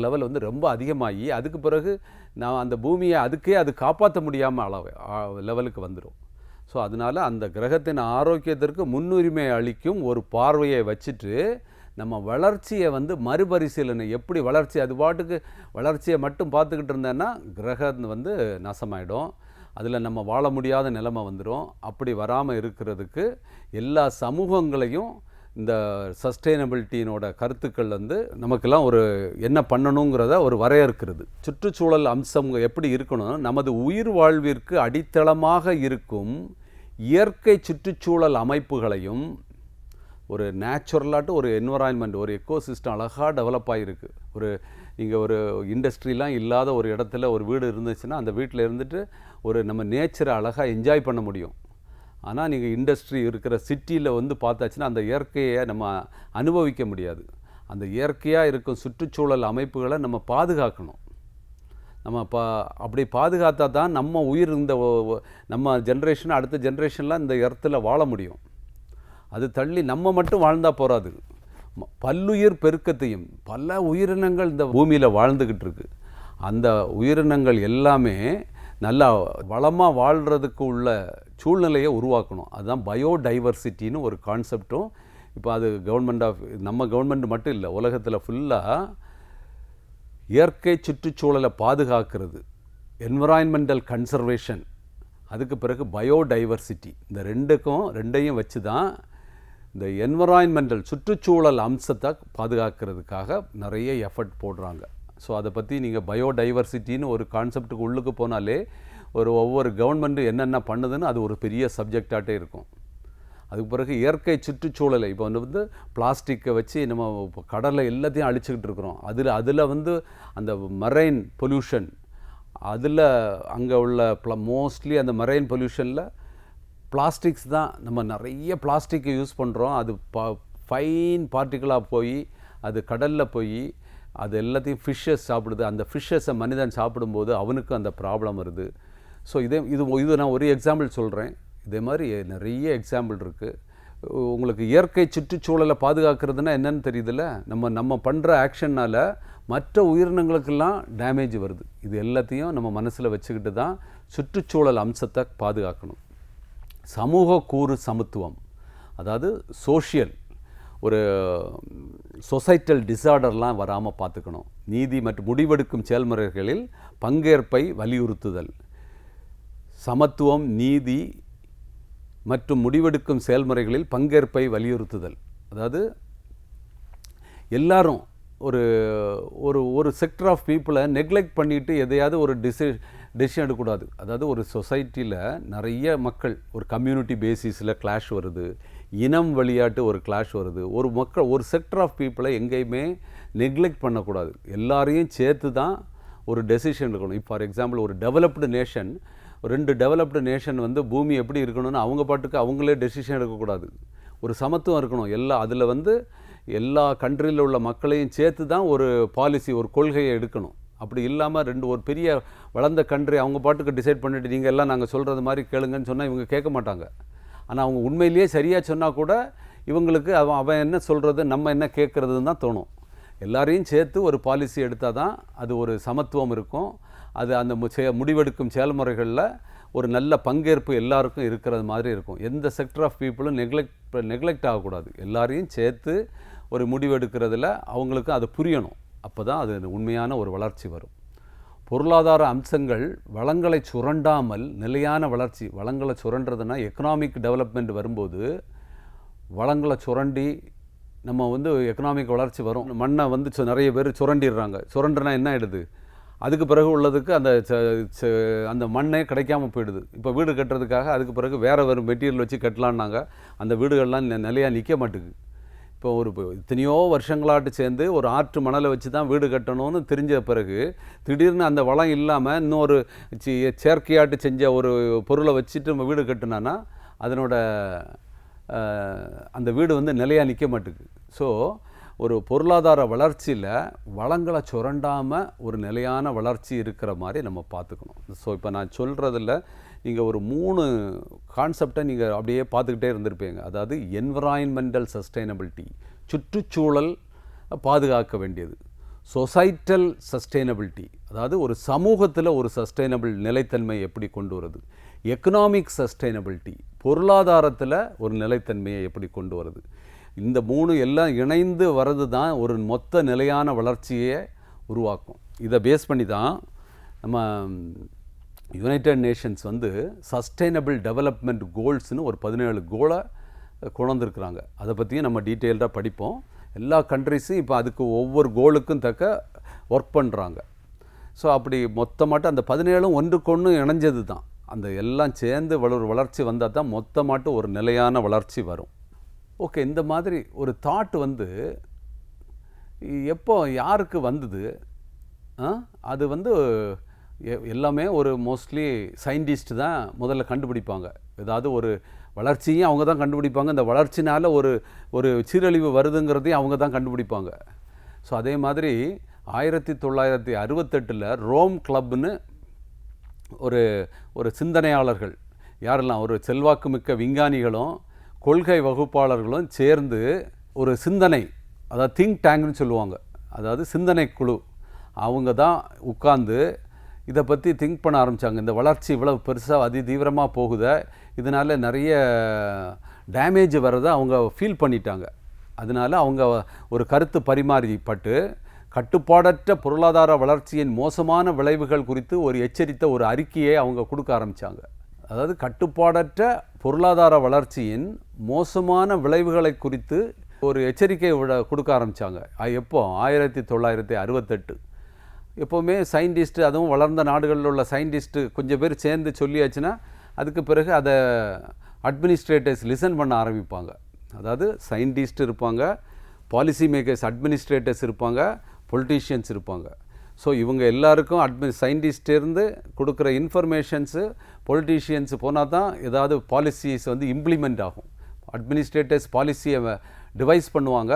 [SPEAKER 1] லெவல் வந்து ரொம்ப அதிகமாகி அதுக்கு பிறகு நான் அந்த பூமியை அது காப்பாற்ற முடியாமல் லெவலுக்கு வந்துடும். ஸோ அதனால் அந்த கிரகத்தின் ஆரோக்கியத்திற்கு முன்னுரிமை அளிக்கும் ஒரு பார்வையை வச்சுட்டு நம்ம வளர்ச்சியை வந்து மறுபரிசீலனை, எப்படி வளர்ச்சி அது பாட்டுக்கு வளர்ச்சியை மட்டும் பார்த்துக்கிட்டு இருந்தேன்னா கிரகம் வந்து நாசமாயிடும், அதில் நம்ம வாழ முடியாத நிலைமை வந்துடும். அப்படி வராமல் இருக்கிறதுக்கு எல்லா சமூகங்களையும் இந்த சஸ்டைனபிலிட்டியினோட கருத்துக்கள் வந்து நமக்கெல்லாம் ஒரு என்ன பண்ணணுங்கிறத ஒரு வரையறுக்கிறது. சுற்றுச்சூழல் அம்சம் எப்படி இருக்கணும், நமது உயிர் வாழ்விற்கு அடித்தளமாக இருக்கும் இயற்கை சுற்றுச்சூழல் அமைப்புகளையும், ஒரு நேச்சுரலாட்டு ஒரு என்வரான்மெண்ட், ஒரு எக்கோசிஸ்டம் அழகாக டெவலப் ஆகிருக்கு. நீங்கள் ஒரு இண்டஸ்ட்ரிலாம் இல்லாத ஒரு இடத்துல ஒரு வீடு இருந்துச்சுன்னா அந்த வீட்டில் இருந்துட்டு நம்ம நேச்சரை அழகாக என்ஜாய் பண்ண முடியும். ஆனால் நீங்கள் இண்டஸ்ட்ரி இருக்கிற சிட்டியில் வந்து பார்த்தாச்சுன்னா அந்த இயற்கையை நம்ம அனுபவிக்க முடியாது. அந்த இயற்கையாக இருக்கும் சுற்றுச்சூழல் அமைப்புகளை நம்ம பாதுகாக்கணும். நம்ம அப்படி பாதுகாத்தா தான் நம்ம உயிர் நம்ம ஜென்ரேஷன் அடுத்த ஜென்ரேஷன்லாம் இந்த இடத்துல வாழ முடியும். அது தள்ளி நம்ம மட்டும் வாழ்ந்தால் போகாது, பல்லுயிர் பெருக்கத்தையும் பல உயிரினங்கள் இந்த பூமியில் வாழ்ந்துக்கிட்டு இருக்கு. அந்த உயிரினங்கள் எல்லாமே நல்லா வளமாக வாழ்கிறதுக்கு உள்ள சூழ்நிலையை உருவாக்கணும். அதுதான் பயோடைவர்சிட்டின்னு ஒரு கான்செப்டும் இப்போ அது நம்ம கவர்மெண்ட் மட்டும் இல்லை, உலகத்தில் ஃபுல்லாக இயற்கை சுற்றுச்சூழலை பாதுகாக்கிறது, என்விரான்மெண்டல் கன்சர்வேஷன், அதுக்கு பிறகு பயோடைவர்சிட்டி, இந்த ரெண்டையும் வச்சு தான் இந்த என்விரான்மெண்டல் சுற்றுச்சூழல் அம்சத்தை பாதுகாக்கிறதுக்காக நிறைய எஃபர்ட் போடுறாங்க. ஸோ அதை பற்றி நீங்கள் பயோடைவர்சிட்டின்னு ஒரு கான்செப்டுக்கு உள்ளுக்கு போனாலே ஒவ்வொரு கவர்மெண்ட்டு என்னென்ன பண்ணுதுன்னு அது ஒரு பெரிய சப்ஜெக்டாகட்டே இருக்கும். அதுக்கு பிறகு இயற்கை சுற்றுச்சூழலை இப்போ வந்து பிளாஸ்டிக்கை வச்சு நம்ம கடலை எல்லாத்தையும் அழிச்சிக்கிட்டு இருக்கிறோம். அதில் வந்து அந்த மரைன் பொல்யூஷன், அதில் அங்கே உள்ள மோஸ்ட்லி அந்த மரைன் பொல்யூஷனில் பிளாஸ்டிக்ஸ் தான். நம்ம நிறைய பிளாஸ்டிக்கை யூஸ் பண்ணுறோம். அது ஃபைன் பார்ட்டிக்கலாக போய் அது கடலில் போய் அது எல்லாத்தையும் ஃபிஷ்ஷஸ் சாப்பிடுது. அந்த ஃபிஷ்ஷஸை மனிதன் சாப்பிடும்போது அவனுக்கு அந்த ப்ராப்ளம் வருது. ஸோ இது நான் ஒரு எக்ஸாம்பிள் சொல்கிறேன். இதே மாதிரி நிறைய எக்ஸாம்பிள் இருக்குது. உங்களுக்கு இயற்கை சுற்றுச்சூழலை பாதுகாக்கிறதுனா என்னன்னு தெரியுதுல்ல, நம்ம பண்ணுற ஆக்ஷன்னால் மற்ற உயிரினங்களுக்கெல்லாம் டேமேஜ் வருது. இது எல்லாத்தையும் நம்ம மனசில் வச்சுக்கிட்டு தான் சுற்றுச்சூழல் அம்சத்தை பாதுகாக்கணும். சமூக கூறு சமத்துவம், அதாவது சோஷியல் ஒரு சொசைட்டல் டிஸார்டர்லாம் வராமல் பார்த்துக்கணும். நீதி மற்றும் முடிவெடுக்கும் செயல்முறைகளில் பங்கேற்பை வலியுறுத்துதல், சமத்துவம், நீதி மற்றும் முடிவெடுக்கும் செயல்முறைகளில் பங்கேற்பை வலியுறுத்துதல். அதாவது எல்லாரும் ஒரு செக்டர் ஆஃப் பீப்புளை நெக்லெக்ட் பண்ணிவிட்டு எதையாவது ஒரு டெசிஷன் எடுக்கக்கூடாது. அதாவது ஒரு சொசைட்டியில் நிறைய மக்கள் ஒரு கம்யூனிட்டி பேசிஸில் கிளாஷ் வருது, இனம் வழியாட்டு ஒரு கிளாஷ் வருது. ஒரு செக்டர் ஆஃப் பீப்புளை எங்கேயுமே நெக்லெக்ட் பண்ணக்கூடாது. எல்லாரையும் சேர்த்து தான் ஒரு டெசிஷன் எடுக்கணும். ஃபார் எக்ஸாம்பிள் ஒரு டெவலப்டு நேஷன், 2 டெவலப்டு நேஷன் வந்து பூமி எப்படி இருக்கணும்னு அவங்க பாட்டுக்கு அவங்களே டெசிஷன் எடுக்கக்கூடாது. ஒரு சமத்துவம் இருக்கணும். அதில் வந்து எல்லா கண்ட்ரியில் உள்ள மக்களையும் சேர்த்து தான் ஒரு பாலிசி, ஒரு கொள்கையை எடுக்கணும். அப்படி இல்லாமல் ஒரு பெரிய வளர்ந்த கண்ட்ரி அவங்க பாட்டுக்கு டிசைட் பண்ணிவிட்டு நீங்கள் எல்லாம் நாங்கள் சொல்கிறது மாதிரி கேளுங்கன்னு சொன்னால் இவங்க கேட்க மாட்டாங்க. ஆனால் அவங்க உண்மையிலேயே சரியாக சொன்னால் கூட இவங்களுக்கு அவன் என்ன சொல்கிறது, நம்ம என்ன கேட்குறதுன்னு தான் தோணும். எல்லாரையும் சேர்த்து ஒரு பாலிசி எடுத்தால் தான் அது ஒரு சமத்துவம் இருக்கும். அது அந்த முடிவெடுக்கும் செயல்முறைகளில் ஒரு நல்ல பங்கேற்பு எல்லாருக்கும் இருக்கிறது மாதிரி இருக்கும். எந்த செக்டர் ஆஃப் பீப்புளும் நெக்லெக்ட் ஆகக்கூடாது. எல்லாரையும் சேர்த்து ஒரு முடிவெடுக்கிறதுல அவங்களுக்கு அது புரியணும். அப்போ தான் அது உண்மையான ஒரு வளர்ச்சி வரும். பொருளாதார அம்சங்கள் வளங்களை சுரண்டாமல் நிலையான வளர்ச்சி. வளங்களை சுரண்டுறதுன்னா எக்கனாமிக் டெவலப்மெண்ட் வரும்போது வளங்களை சுரண்டி நம்ம எக்கனாமிக் வளர்ச்சி வரும். மண்ணை நிறைய பேர் சுரண்டிடுறாங்க. சுரண்டுனா என்ன ஆகிடுது, அதுக்கு பிறகு உள்ளதுக்கு அந்த மண்ணே கிடைக்காம போயிடுது. இப்போ வீடு கட்டுறதுக்காக அதுக்கு பிறகு வேறு மெட்டீரியல் வச்சு கட்டலான்னாங்க. அந்த வீடுகள்லாம் நிலையாக நிற்க மாட்டேங்குது. இப்போ எத்தனையோ வருஷங்களாட்டு சேர்ந்து ஒரு ஆற்று மணலை வச்சு தான் வீடு கட்டணும்னு தெரிஞ்ச பிறகு திடீர்னு அந்த வளம் இல்லாமல் இன்னொரு செயற்கையாட்டு செஞ்ச ஒரு பொருளை வச்சுட்டு நம்ம வீடு கட்டினான்னா அதனோட அந்த வீடு நிலையாக நிற்க மாட்டேங்குது. ஸோ ஒரு பொருளாதார வளர்ச்சியில் வளங்களை சுரண்டாமல் ஒரு நிலையான வளர்ச்சி இருக்கிற மாதிரி நம்ம பார்த்துக்கணும். ஸோ இப்போ நான் சொல்கிறதில்ல நீங்கள் ஒரு 3 கான்செப்டை நீங்கள் அப்படியே பார்த்துக்கிட்டே இருந்திருப்பீங்க. அதாவது என்விரான்மெண்டல் சஸ்டைனபிலிட்டி, சுற்றுச்சூழல் பாதுகாக்க வேண்டியது. சொசைட்டல் சஸ்டைனபிலிட்டி, அதாவது ஒரு சமூகத்தில் ஒரு சஸ்டைனபிள் நிலைத்தன்மை எப்படி கொண்டு வருது. எக்கனாமிக் சஸ்டைனபிலிட்டி, பொருளாதாரத்தில் ஒரு நிலைத்தன்மையை எப்படி கொண்டு வருது. இந்த 3 எல்லாம் இணைந்து வர்றது தான் ஒரு மொத்த நிலையான வளர்ச்சியை உருவாக்கும். இதை பேஸ் பண்ணி தான் நம்ம யுனைடெட் நேஷன்ஸ் சஸ்டைனபிள் டெவலப்மெண்ட் கோல்ஸ்னு ஒரு 17 கோலை கொண்டிருக்கிறாங்க. அதை பற்றியும் நம்ம டீட்டெயில்டாக படிப்போம். எல்லா கண்ட்ரிஸும் இப்போ அதுக்கு ஒவ்வொரு கோலுக்கும் தக்க ஒர்க் பண்ணுறாங்க. ஸோ அப்படி மொத்தமாட்டு அந்த 17 ஒன்றுக்கொன்று இணைஞ்சது தான். அந்த எல்லாம் சேர்ந்து வளர்ச்சி வந்தால் தான் மொத்தமாட்டு ஒரு நிலையான வளர்ச்சி வரும். ஓகே, இந்த மாதிரி ஒரு தாட் எப்போ யாருக்கு வந்தது? அது எல்லாமே ஒரு மோஸ்ட்லி சயின்டிஸ்ட் தான் முதல்ல கண்டுபிடிப்பாங்க. ஏதாவது ஒரு வளர்ச்சியும் அவங்க தான் கண்டுபிடிப்பாங்க. இந்த வளர்ச்சினால் ஒரு சீரழிவு வருதுங்கிறதையும் அவங்க தான் கண்டுபிடிப்பாங்க. ஸோ அதே மாதிரி 1968 ரோம் கிளப்னு ஒரு சிந்தனையாளர்கள் யாரெல்லாம், ஒரு செல்வாக்கு மிக்க விஞ்ஞானிகளும் கொள்கை வகுப்பாளர்களும் சேர்ந்து ஒரு சிந்தனை, அதாவது திங்க் டேங்க்னு சொல்லுவாங்க, அதாவது சிந்தனை குழு, அவங்க தான் உட்கார்ந்து இதை பற்றி திங்க் பண்ண ஆரம்பித்தாங்க. இந்த வளர்ச்சி இவ்வளவு பெருசாக தீவிரமாக போகுதா, இதனால் நிறைய டேமேஜ் வர்றதை அவங்க ஃபீல் பண்ணிட்டாங்க. அதனால் அவங்க ஒரு கருத்து பரிமாறிப்பட்டு கட்டுப்பாடற்ற பொருளாதார வளர்ச்சியின் மோசமான விளைவுகள் குறித்து எச்சரித்த ஒரு அறிக்கையை அவங்க கொடுக்க ஆரம்பித்தாங்க. அதாவது கட்டுப்பாடற்ற பொருளாதார வளர்ச்சியின் மோசமான விளைவுகளை குறித்து ஒரு எச்சரிக்கை கொடுக்க ஆரம்பித்தாங்க. எப்போ? 1968. எப்போவுமே சயின்டிஸ்ட்டு, அதுவும் வளர்ந்த நாடுகளில் உள்ள சயின்டிஸ்ட்டு கொஞ்சம் பேர் சேர்ந்து சொல்லியாச்சுன்னா அதுக்கு பிறகு அதை அட்மினிஸ்ட்ரேட்டர்ஸ் லிசன் பண்ண ஆரம்பிப்பாங்க. அதாவது சயின்டிஸ்ட் இருப்பாங்க, பாலிசி மேக்கர்ஸ், அட்மினிஸ்ட்ரேட்டர்ஸ் இருப்பாங்க, பொலிட்டீஷியன்ஸ் இருப்பாங்க. ஸோ இவங்க எல்லாருக்கும் சயின்டிஸ்டேருந்து கொடுக்குற இன்ஃபர்மேஷன்ஸு பொலிட்டீஷியன்ஸ் போனால் தான் ஏதாவது பாலிசிஸ் இம்ப்ளிமெண்ட் ஆகும். அட்மினிஸ்ட்ரேட்டர்ஸ் பாலிசியை டிவைஸ் பண்ணுவாங்க,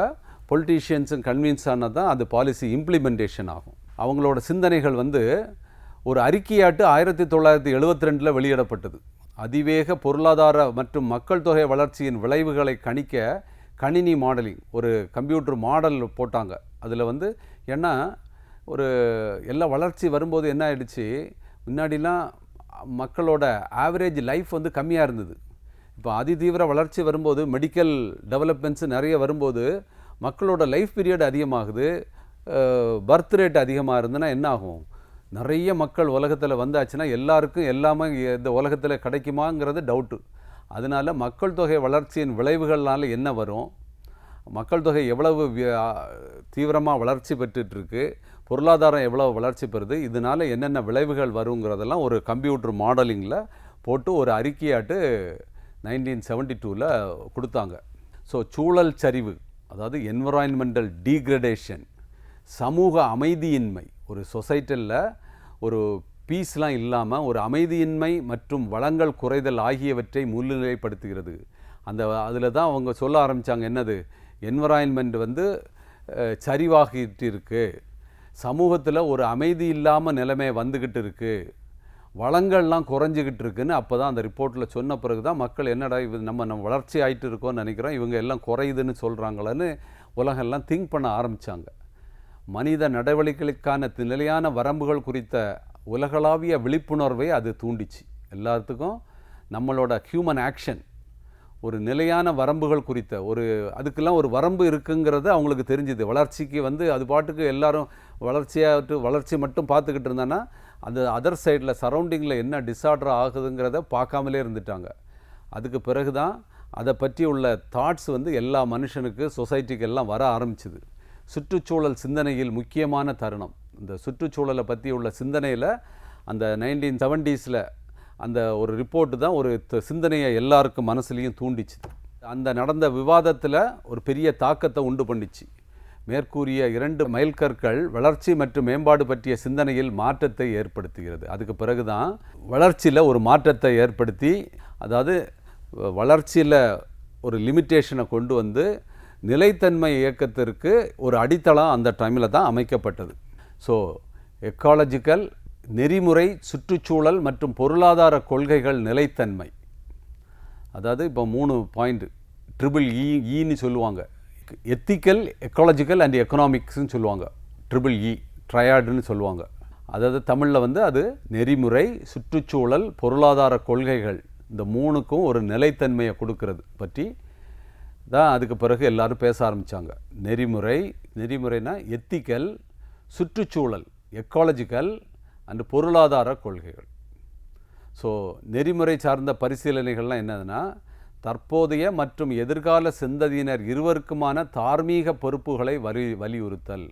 [SPEAKER 1] பொலிட்டீஷியன்ஸும் கன்வின்ஸ் ஆனால் தான் அது பாலிசி இம்ப்ளிமெண்டேஷன் ஆகும். அவங்களோட சிந்தனைகள் ஒரு அறிக்கையாட்டு 1972 வெளியிடப்பட்டது. அதிவேக பொருளாதார மற்றும் மக்கள் தொகை வளர்ச்சியின் விளைவுகளை கணிக்க கணினி மாடலிங், ஒரு கம்ப்யூட்டர் மாடல் போட்டாங்க. அதில் ஏன்னா எல்லா வளர்ச்சி வரும்போது என்ன ஆயிடுச்சு, முன்னாடிலாம் மக்களோட ஆவரேஜ் லைஃப் கம்மியாக இருந்தது. இப்போ அதிதீவிர வளர்ச்சி வரும்போது, மெடிக்கல் டெவலப்மெண்ட்ஸ் நிறைய வரும்போது மக்களோட லைஃப் பீரியட் அதிகமாகுது, பர்த் ரேட் அதிகமாக இருந்ததுன்னா என்ன ஆகும், நிறைய மக்கள் உலகத்தில் வந்தாச்சுன்னா எல்லாருக்கும் எல்லாமே இந்த உலகத்தில் கிடைக்குமாங்கிறது டவுட்டு. அதனால் மக்கள் தொகை வளர்ச்சியின் விளைவுகள்னால என்ன வரும், மக்கள் தொகை எவ்வளவு தீவிரமாக வளர்ச்சி பெற்றுட்ருக்கு, பொருளாதாரம் எவ்வளோ வளர்ச்சி பெறுது, இதனால் என்னென்ன விளைவுகள் வருங்கிறதெல்லாம் ஒரு கம்ப்யூட்டர் மாடலிங்கில் போட்டு ஒரு அறிக்கையாட்டு 1972 கொடுத்தாங்க. ஸோ சூழல் சரிவு, அதாவது என்விரான்மெண்டல் டீக்ரடேஷன், சமூக அமைதியின்மை, ஒரு சொசைட்டியில் ஒரு பீஸ்லாம் இல்லாமல் ஒரு அமைதியின்மை மற்றும் வளங்கள் குறைதல் ஆகியவற்றை முன்னிலைப்படுத்துகிறது. அதில் தான் அவங்க சொல்ல ஆரம்பித்தாங்க, என்னது, என்விரான்மெண்ட் சரிவாகிட்டு இருக்குது, சமூகத்தில் ஒரு அமைதி இல்லாமல் நிலைமை வந்துக்கிட்டு இருக்குது, வளங்கள்லாம் குறைஞ்சிக்கிட்டு இருக்குன்னு அப்போ தான் அந்த ரிப்போர்ட்டில் சொன்ன பிறகு தான் மக்கள் என்னடா இது நம்ம வளர்ச்சி ஆகிட்டு இருக்கோன்னு நினைக்கிறோம், இவங்க எல்லாம் குறையுதுன்னு சொல்கிறாங்களேன்னு உலகெல்லாம் திங்க் பண்ண ஆரம்பித்தாங்க. மனித நடவடிக்கைகளுக்கான நிலையான வரம்புகள் குறித்த உலகளாவிய விழிப்புணர்வை அது தூண்டிச்சு. எல்லாத்துக்கும் நம்மளோட ஹியூமன் ஆக்ஷன் ஒரு நிலையான வரம்புகள் குறித்த அதுக்கெல்லாம் ஒரு வரம்பு இருக்குங்கிறது அவங்களுக்கு தெரிஞ்சுது. வளர்ச்சிக்கு அது பாட்டுக்கு எல்லாரும் வளர்ச்சி மட்டும் பார்த்துக்கிட்டு இருந்தான்னா அந்த அதர் சைடில் சரௌண்டிங்கில் என்ன டிஸார்டர் ஆகுதுங்கிறத பார்க்காமலே இருந்துட்டாங்க. அதுக்கு பிறகு தான் அதை பற்றி உள்ள தாட்ஸ் எல்லா மனுஷனுக்கு சொசைட்டிக்கு எல்லாம் வர ஆரம்பிச்சுது. சுற்றுச்சூழல் சிந்தனையில் முக்கியமான தருணம். இந்த சுற்றுச்சூழலை பற்றி உள்ள சிந்தனையில் அந்த 1970s அந்த ஒரு ரிப்போர்ட்டு தான் ஒரு சிந்தனையை எல்லாருக்கும் மனசுலையும் தூண்டிச்சு. அந்த நடந்த விவாதத்தில் ஒரு பெரிய தாக்கத்தை உண்டு பண்ணிச்சு. மேற்கூறிய 2 மைல்கற்கள் வளர்ச்சி மற்றும் மேம்பாடு பற்றிய சிந்தனையில் மாற்றத்தை ஏற்படுத்துகிறது. அதுக்கு பிறகு தான் வளர்ச்சியில் ஒரு மாற்றத்தை ஏற்படுத்தி, அதாவது வளர்ச்சியில் ஒரு லிமிட்டேஷனை கொண்டு நிலைத்தன்மை இயக்கத்திற்கு ஒரு அடித்தளம் அந்த டைமில் தான் அமைக்கப்பட்டது. ஸோ எக்காலஜிக்கல் நெறிமுறை, சுற்றுச்சூழல் மற்றும் பொருளாதார கொள்கைகள் நிலைத்தன்மை. அதாவது இப்போ 3 பாயிண்ட் EEன்னு சொல்லுவாங்க. எத்திக்கல், எக்காலஜிக்கல் அண்ட் எக்கனாமிக்ஸ்ன்னு சொல்லுவாங்க. EEE ட்ரையாடுன்னு சொல்லுவாங்க. அதாவது தமிழில் அது நெறிமுறை, சுற்றுச்சூழல், பொருளாதார கொள்கைகள், இந்த 3க்கும் ஒரு நிலைத்தன்மையை கொடுக்கறது பற்றி தான் அதுக்கு பிறகு எல்லாரும் பேச ஆரம்பித்தாங்க. நெறிமுறைனா எத்திக்கல், சுற்றுச்சூழல் எக்காலஜிக்கல் அண்ட் பொருளாதார கொள்கைகள். ஸோ நெறிமுறை சார்ந்த பரிசீலனைகள்லாம் என்னதுன்னா, தற்போதைய மற்றும் எதிர்கால சந்ததியினர் இருவருக்குமான தார்மீக பொறுப்புகளை வலியுறுத்தல்.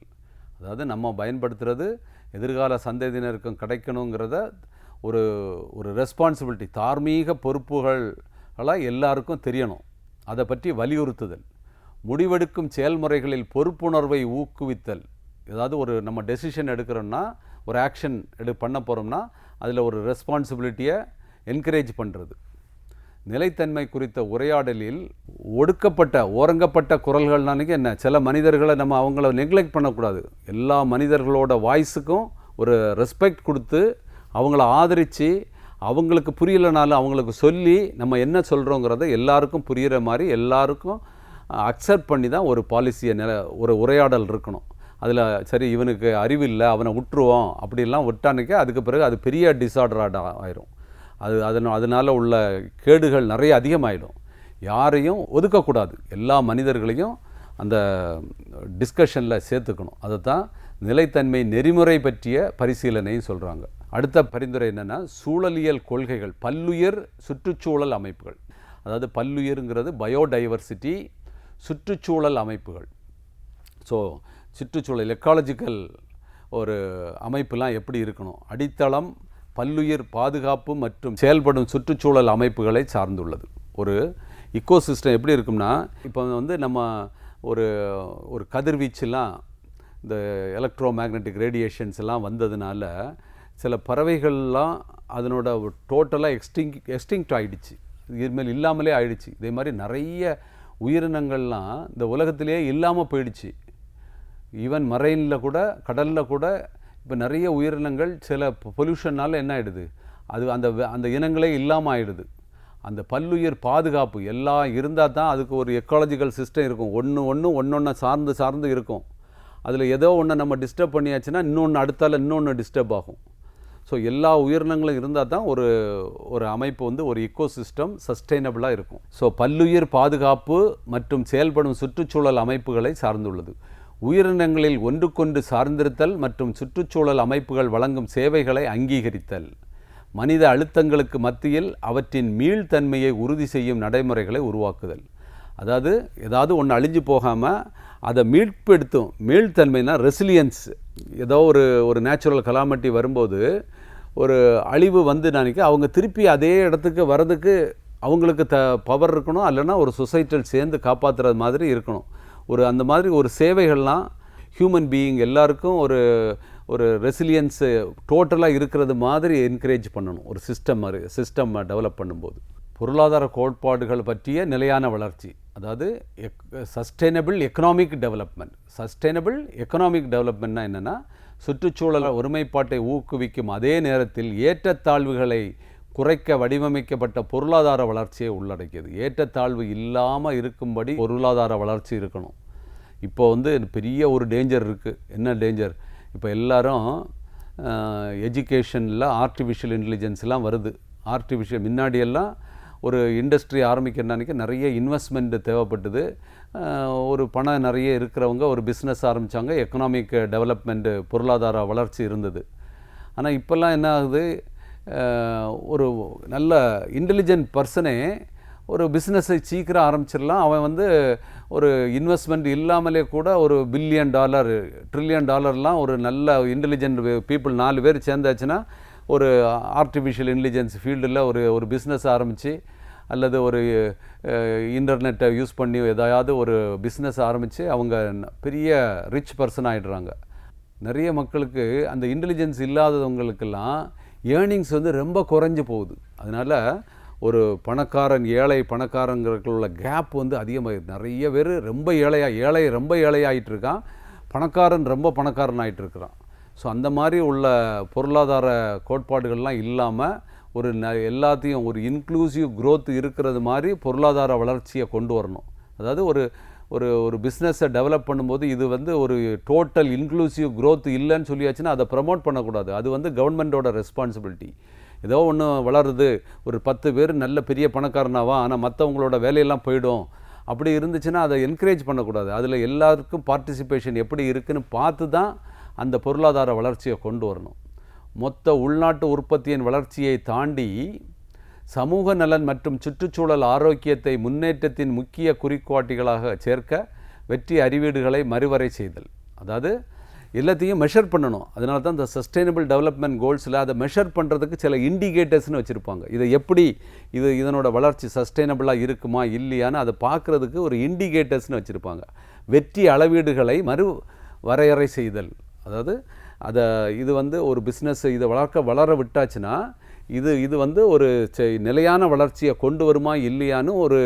[SPEAKER 1] அதாவது நம்ம பயன்படுத்துகிறது எதிர்கால சந்ததியினருக்கும் கிடைக்கணுங்கிறத ஒரு ரெஸ்பான்சிபிலிட்டி, தார்மீக பொறுப்புகளாக எல்லாருக்கும் தெரியணும். அதை பற்றி வலியுறுத்துதல். முடிவெடுக்கும் செயல்முறைகளில் பொறுப்புணர்வை ஊக்குவித்தல். ஏதாவது நம்ம டெசிஷன் எடுக்கிறோன்னா, ஒரு ஆக்ஷன் பண்ண போகிறோம்னா அதில் ஒரு ரெஸ்பான்சிபிலிட்டியை என்கரேஜ் பண்ணுறது. நிலைத்தன்மை குறித்த உரையாடலில் ஓரங்கப்பட்ட குரல்கள்னானுக்கு என்ன, சில மனிதர்களை நம்ம அவங்கள நெக்லெக்ட் பண்ணக்கூடாது. எல்லா மனிதர்களோட வாய்ஸுக்கும் ஒரு ரெஸ்பெக்ட் கொடுத்து அவங்கள ஆதரித்து, அவங்களுக்கு புரியலைனாலும் அவங்களுக்கு சொல்லி நம்ம என்ன சொல்கிறோங்கிறத எல்லாருக்கும் புரிகிற மாதிரி எல்லாருக்கும் அக்செப்ட் பண்ணி தான் ஒரு பாலிசியை ஒரு உரையாடல் இருக்கணும். அதில் சரி இவனுக்கு அறிவில்லை அவனை விட்டுருவோம் அப்படிலாம் விட்டானுக்கே அதுக்கு பிறகு அது பெரிய டிஸார்டராக ஆயிரும். அதனால் உள்ள கேடுகள் நிறைய அதிகமாகிடும். யாரையும் ஒதுக்கக்கூடாது, எல்லா மனிதர்களையும் அந்த டிஸ்கஷனில் சேர்த்துக்கணும். அதை தான் நிலைத்தன்மை நெறிமுறை பற்றிய பரிசீலனையும் சொல்கிறாங்க. அடுத்த பரிந்துரை என்னென்னா, சூழலியல் கொள்கைகள், பல்லுயிர் சுற்றுச்சூழல் அமைப்புகள். அதாவது பல்லுயிர்ங்கிறது பயோடைவர்சிட்டி, சுற்றுச்சூழல் அமைப்புகள். ஸோ சுற்றுச்சூழல் எக்காலஜிக்கல் ஒரு அமைப்புலாம் எப்படி இருக்கணும், அடித்தளம் பல்லுயிர் பாதுகாப்பு மற்றும் செயல்படும் சுற்றுச்சூழல் அமைப்புகளை சார்ந்துள்ளது. ஒரு இக்கோசிஸ்டம் எப்படி இருக்கும்னா, இப்போ நம்ம ஒரு கதிர்வீச்செல்லாம், இந்த எலக்ட்ரோ மேக்னட்டிக் ரேடியேஷன்ஸ் எல்லாம் வந்ததுனால சில பறவைகள்லாம் அதனோட டோட்டலாக எக்ஸ்டிங்க்ட் ஆகிடுச்சு, இதுமாரி இல்லாமலே ஆயிடுச்சு. இதே மாதிரி நிறைய உயிரினங்கள்லாம் இந்த உலகத்திலே இல்லாமல் போயிடுச்சு. ஈவன் மரைனில் கூட, கடலில் கூட இப்போ நிறைய உயிரினங்கள் சில பொல்யூஷனால் என்ன ஆகிடுது, அந்த இனங்களே இல்லாமல் ஆகிடுது. அந்த பல்லுயிர் பாதுகாப்பு எல்லாம் இருந்தால் தான் அதுக்கு ஒரு எக்காலஜிக்கல் சிஸ்டம் இருக்கும். ஒன்று சார்ந்து இருக்கும். அதில் ஏதோ ஒன்று நம்ம டிஸ்டர்ப் பண்ணியாச்சுன்னா இன்னொன்று அடுத்தால இன்னொன்று டிஸ்டர்ப் ஆகும். ஸோ எல்லா உயிரினங்களும் இருந்தால் தான் ஒரு அமைப்பு ஒரு இக்கோசிஸ்டம் சஸ்டைனபிளாக இருக்கும். ஸோ பல்லுயிர் பாதுகாப்பு மற்றும் செயல்படும் சுற்றுச்சூழல் அமைப்புகளை சார்ந்துள்ளது. உயிரினங்களில் ஒன்றுக்கொன்று சார்ந்திருத்தல் மற்றும் சுற்றுச்சூழல் அமைப்புகள் வழங்கும் சேவைகளை அங்கீகரித்தல். மனித அழுத்தங்களுக்கு மத்தியில் அவற்றின் மீள்தன்மையை உறுதி செய்யும் நடைமுறைகளை உருவாக்குதல். அதாவது ஏதாவது ஒன்று அழிஞ்சு போகாமல் அதை மீட்பெடுத்தும். மீள்தன்மைனா ரெசிலியன்ஸ். ஏதோ ஒரு நேச்சுரல் கலாமிட்டி வரும்போது ஒரு அழிவு நினைக்க அவங்க திருப்பி அதே இடத்துக்கு வர்றதுக்கு அவங்களுக்கு பவர் இருக்கணும், இல்லைன்னா ஒரு சொசைட்டியில் சேர்ந்து காப்பாற்றுறது மாதிரி இருக்கணும். அந்த மாதிரி ஒரு சேவைகள்லாம் ஹியூமன் பீயிங் எல்லாருக்கும் ஒரு ரெசிலியன்ஸு டோட்டலாக இருக்கிறது மாதிரி என்கரேஜ் பண்ணணும். ஒரு சிஸ்டம் டெவலப் பண்ணும்போது பொருளாதார கோட்பாடுகள் பற்றிய நிலையான வளர்ச்சி, அதாவது sustainable economic development. Sustainable economic டெவலப்மெண்ட்னா என்னென்னா, சுற்றுச்சூழல் ஒருமைப்பாட்டை ஊக்குவிக்கும் அதே நேரத்தில் ஏற்றத்தாழ்வுகளை குறைக்க வடிவமைக்கப்பட்ட பொருளாதார வளர்ச்சியை உள்ளடக்கியது. ஏற்றத்தாழ்வு இல்லாமல் இருக்கும்படி பொருளாதார வளர்ச்சி இருக்கணும். இப்போ பெரிய ஒரு டேஞ்சர் இருக்குது. என்ன டேஞ்சர்? இப்போ எல்லாரும் எஜுகேஷனில் ஆர்டிஃபிஷியல் இன்டெலிஜென்ஸ்லாம் வருது. முன்னாடியெல்லாம் ஒரு இண்டஸ்ட்ரி ஆரம்பிக்கிறனானிக்கு நிறைய இன்வெஸ்ட்மெண்ட் தேவைப்பட்டது. ஒரு பணம் நிறைய இருக்கிறவங்க ஒரு பிஸ்னஸ் ஆரம்பித்தாங்க. எக்கனாமிக் டெவலப்மெண்ட்டு, பொருளாதார வளர்ச்சி இருந்தது. ஆனால் இப்போல்லாம் என்ன ஆகுது, ஒரு நல்ல இன்டெலிஜென்ட் பர்சனே ஒரு பிஸ்னஸை சீக்கிரம் ஆரம்பிச்சிடலாம். அவன் ஒரு இன்வெஸ்ட்மெண்ட் இல்லாமலே கூட ஒரு $1 பில்லியன் $1 ட்ரில்லியன் ஒரு நல்ல இன்டெலிஜென்ட் பீப்புள் 4 பேர் சேர்ந்தாச்சுன்னா ஒரு ஆர்டிஃபிஷியல் இன்டெலிஜென்ஸ் ஃபீல்டில் ஒரு பிஸ்னஸ் ஆரம்பித்து அல்லது ஒரு இன்டர்நெட்டை யூஸ் பண்ணி எதாவது ஒரு பிஸ்னஸ் ஆரம்பித்து அவங்க பெரிய ரிச் பர்சன் ஆகிடுறாங்க. நிறைய மக்களுக்கு அந்த இன்டெலிஜென்ஸ் இல்லாதவங்களுக்கெல்லாம் ஏர்னிங்ஸ் ரொம்ப குறைஞ்சி போகுது. அதனால் ஒரு பணக்காரன் ஏழை பணக்காரங்களுக்குள்ள கேப் அதிகமாக, நிறைய பேர் ரொம்ப ரொம்ப ஏழையாகிட்டு இருக்கான், பணக்காரன் ரொம்ப பணக்காரன் ஆகிட்டு இருக்கிறான். ஸோ அந்த மாதிரி உள்ள பொருளாதார கோட்பாடுகள்லாம் இல்லாமல் ஒரு எல்லாத்தையும் ஒரு இன்க்ளூசிவ் growth இருக்கிறது மாதிரி பொருளாதார வளர்ச்சியை கொண்டு வரணும். அதாவது ஒரு பிஸ்னஸை டெவலப் பண்ணும்போது இது ஒரு டோட்டல் இன்க்ளூசிவ் growth இல்லைன்னு சொல்லியாச்சுன்னா அதை ப்ரமோட் பண்ணக்கூடாது. அது கவர்மெண்ட்டோட ரெஸ்பான்சிபிலிட்டி. ஏதோ ஒன்று வளருது, ஒரு 10 பேர் நல்ல பெரிய பணக்காரனாவா, ஆனால் மற்றவங்களோட வேலையெல்லாம் போயிடும், அப்படி இருந்துச்சுன்னா அதை என்கரேஜ் பண்ணக்கூடாது. அதில் எல்லாருக்கும் பார்ட்டிசிபேஷன் எப்படி இருக்குதுன்னு பார்த்து தான் அந்த பொருளாதார வளர்ச்சியை கொண்டு வரணும். மொத்த உள்நாட்டு உற்பத்தியின் வளர்ச்சியை தாண்டி சமூக நலன் மற்றும் சுற்றுச்சூழல் ஆரோக்கியத்தை முன்னேற்றத்தின் முக்கிய குறிக்கோட்டிகளாக சேர்க்க வெற்றி அறிவீடுகளை மறுவரை செய்தல். அதாவது எல்லாத்தையும் மெஷர் பண்ணணும். அதனால தான் இந்த சஸ்டைனபிள் டெவலப்மெண்ட் கோல்ஸில் அதை மெஷர் பண்ணுறதுக்கு சில இண்டிகேட்டர்ஸ்னு வச்சுருப்பாங்க. இதை எப்படி இதனோட வளர்ச்சி சஸ்டைனபிளாக இருக்குமா இல்லையான்னு அதை பார்க்குறதுக்கு ஒரு இண்டிகேட்டர்ஸ்னு வச்சுருப்பாங்க. வெற்றி அளவீடுகளை வரையறை செய்தல். அதாவது இது ஒரு பிஸ்னஸ் இதை வளர விட்டாச்சுன்னா இது ஒரு நிலையான வளர்ச்சியை கொண்டு வருமா இல்லையான்னு ஒரு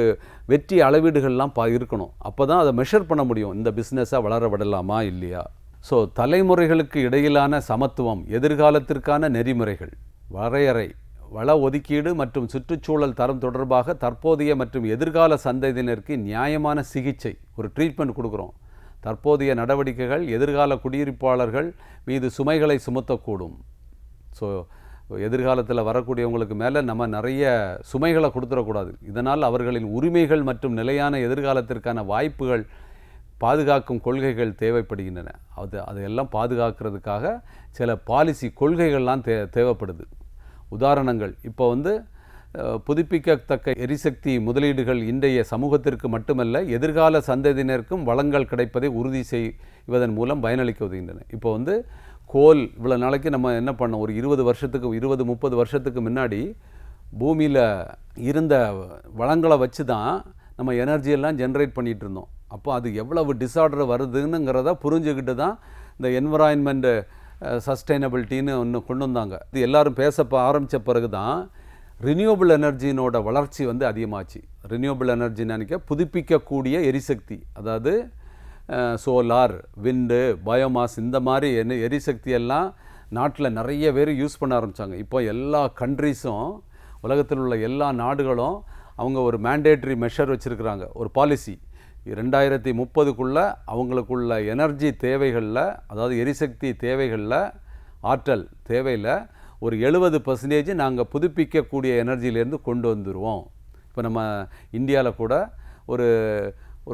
[SPEAKER 1] வெற்றி அளவீடுகள்லாம் இருக்கணும். அப்போ தான் அதை மெஷர் பண்ண முடியும், இந்த பிஸ்னஸை வளர விடலாமா இல்லையா. ஸோ தலைமுறைகளுக்கு இடையிலான சமத்துவம், எதிர்காலத்திற்கான நெறிமுறைகள், வரையறை, வள ஒதுக்கீடு மற்றும் சுற்றுச்சூழல் தரம் தொடர்பாக தற்போதைய மற்றும் எதிர்கால சந்ததியினருக்கு நியாயமான சிகிச்சை, ஒரு ட்ரீட்மெண்ட் கொடுக்குறோம். தற்போதைய நடவடிக்கைகள் எதிர்கால குடியிருப்பாளர்கள் மீது சுமைகளை சுமத்தக்கூடும். ஸோ எதிர்காலத்தில் வரக்கூடியவங்களுக்கு மேலே நம்ம நிறைய சுமைகளை கொடுத்துடக்கூடாது. இதனால் அவர்களின் உரிமைகள் மற்றும் நிலையான எதிர்காலத்திற்கான வாய்ப்புகள் பாதுகாக்கும் கொள்கைகள் தேவைப்படுகின்றன. அதையெல்லாம் பாதுகாக்கிறதுக்காக சில பாலிசி கொள்கைகள்லாம் தேவைப்படுது. உதாரணங்கள், இப்போ புதுப்பிக்கத்தக்க எரிசக்தி முதலீடுகள் இன்றைய சமூகத்திற்கு மட்டுமல்ல எதிர்கால சந்ததியினருக்கும் வளங்கள் கிடைப்பதை உறுதி செய்வதன் மூலம் பயனளிக்க உதவுகின்றன. இப்போ கோல் இவ்வளோ நாளைக்கு நம்ம என்ன பண்ணோம், ஒரு 20-30 வருஷத்துக்கு முன்னாடி பூமியில் இருந்த வளங்களை வச்சு தான் நம்ம எனர்ஜியெல்லாம் ஜென்ரேட் பண்ணிகிட்டு இருந்தோம். அப்போ அது எவ்வளவு டிஸார்டர் வருதுங்கிறத புரிஞ்சுக்கிட்டு தான் இந்த என்விரான்மெண்ட் சஸ்டைனபிலிட்டின்னு ஒன்று கொண்டு வந்தாங்க. இது எல்லோரும் பேச ஆரம்பித்த பிறகு தான் ரினியூவபிள் எனர்ஜினோட வளர்ச்சி அதிகமாச்சு. ரினியூவபிள் எனர்ஜின்னு நினைக்க புதுப்பிக்கக்கூடிய எரிசக்தி, அதாவது சோலார், விண்டு, பயோமாஸ், இந்த மாதிரி எரிசக்தியெல்லாம் நாட்டில் நிறைய பேர் யூஸ் பண்ண ஆரம்பித்தாங்க. இப்போ எல்லா கண்ட்ரீஸும், உலகத்தில் உள்ள எல்லா நாடுகளும் அவங்க ஒரு மேண்டேட்ரி மெஷர் வச்சுருக்கிறாங்க, ஒரு பாலிசி. 2030க்குள்ளே அவங்களுக்குள்ள எனர்ஜி தேவைகளில், அதாவது எரிசக்தி தேவைகளில், ஆற்றல் தேவையில் ஒரு 70% நாங்கள் புதுப்பிக்கக்கூடிய எனர்ஜியிலேருந்து கொண்டு வந்துடுவோம். இப்போ நம்ம இந்தியாவில் கூட ஒரு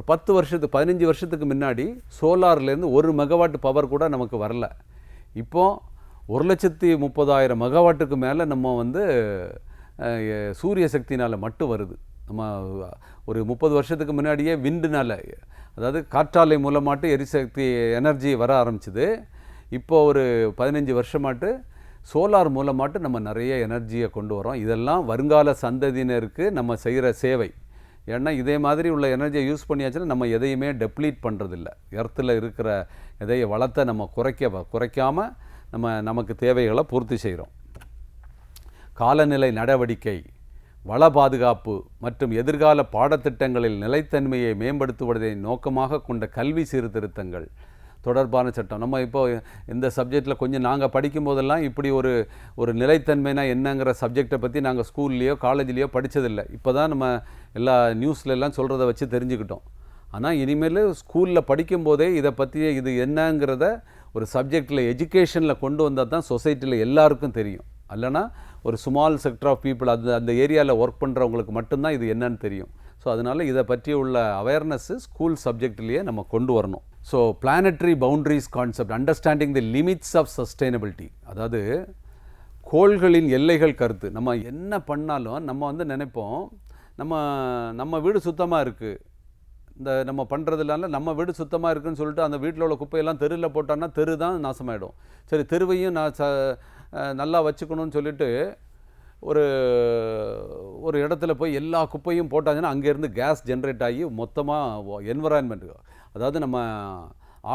[SPEAKER 1] 15 வருஷத்துக்கு முன்னாடி சோலார்லேருந்து 1 மெகாவாட் பவர் கூட நமக்கு வரல. இப்போது 1,30,000 மெகாவாட்டுக்கு மேலே நம்ம சூரிய சக்தினால் மட்டும் வருது. நம்ம ஒரு 30 வருஷத்துக்கு முன்னாடியே விண்டுனால், அதாவது காற்றாலை மூலமாட்டு எரிசக்தி எனர்ஜி வர ஆரம்பிச்சுது. இப்போ ஒரு 15 வருஷமாட்டு சோலார் மூலமாட்டு நம்ம நிறைய எனர்ஜியை கொண்டு வரோம். இதெல்லாம் வருங்கால சந்ததியினருக்கு நம்ம செய்கிற சேவை. ஏன்னா இதே மாதிரி உள்ள எனர்ஜியை யூஸ் பண்ணியாச்சுன்னா நம்ம எதையுமே டெப்ளீட் பண்ணுறதில்ல. எர்த்தில் இருக்கிற எதைய வளத்தை நம்ம குறைக்காமல் நமக்கு தேவைகளை பூர்த்தி செய்கிறோம். காலநிலை நடவடிக்கை, வள பாதுகாப்பு மற்றும் எதிர்கால பாடத்திட்டங்களில் நிலைத்தன்மையை மேம்படுத்துவதை நோக்கமாக கொண்ட கல்வி சீர்திருத்தங்கள், தொடர்பான சட்டம். நம்ம இப்போ இந்த சப்ஜெக்டில் கொஞ்சம் நாங்கள் படிக்கும்போதெல்லாம் இப்படி ஒரு நிலைத்தன்மைனா என்னங்கிற சப்ஜெக்டை பற்றி நாங்கள் ஸ்கூல்லையோ காலேஜ்லேயோ படித்ததில்லை. இப்போ தான் நம்ம எல்லா நியூஸ்லெல்லாம் சொல்கிறத வச்சு தெரிஞ்சுக்கிட்டோம். ஆனால் இனிமேல் ஸ்கூலில் படிக்கும்போதே இதை பற்றி இது என்னங்கிறத ஒரு சப்ஜெக்டில் எஜுகேஷனில் கொண்டு வந்தால் தான் சொசைட்டியில் எல்லாருக்கும் தெரியும். இல்லைனா ஒரு ஸ்மால் செக்டர் ஆஃப் பீப்புள் அந்த ஏரியாவில் ஒர்க் பண்ணுறவங்களுக்கு மட்டும்தான் இது என்னன்னு தெரியும். ஸோ அதனால் இதை பற்றி உள்ள அவேர்னஸ்ஸு ஸ்கூல் சப்ஜெக்ட்லேயே நம்ம கொண்டு வரணும். So planetary boundaries concept, understanding the limits of sustainability, அதாவது கோள்களின் எல்லைகள் கருத்து. நம்ம என்ன பண்ணாலும் நம்ம வந்து நினைப்போம், நம்ம வீடு சுத்தமாக இருக்குது, நம்ம பண்ணுறதுனால நம்ம வீடு சுத்தமாக இருக்குதுன்னு சொல்லிட்டு அந்த வீட்டில் உள்ள குப்பையெல்லாம் தெருவில் போட்டோன்னா தெரு தான் நாசமாயிடும். சரி, தெருவையும் நல்லா வச்சுக்கணும்னு சொல்லிட்டு ஒரு இடத்துல போய் எல்லா குப்பையும் போட்டாங்கன்னா அங்கேருந்து கேஸ் ஜென்ரேட் ஆகி மொத்தமாக என்விரான்மெண்ட், அதாவது நம்ம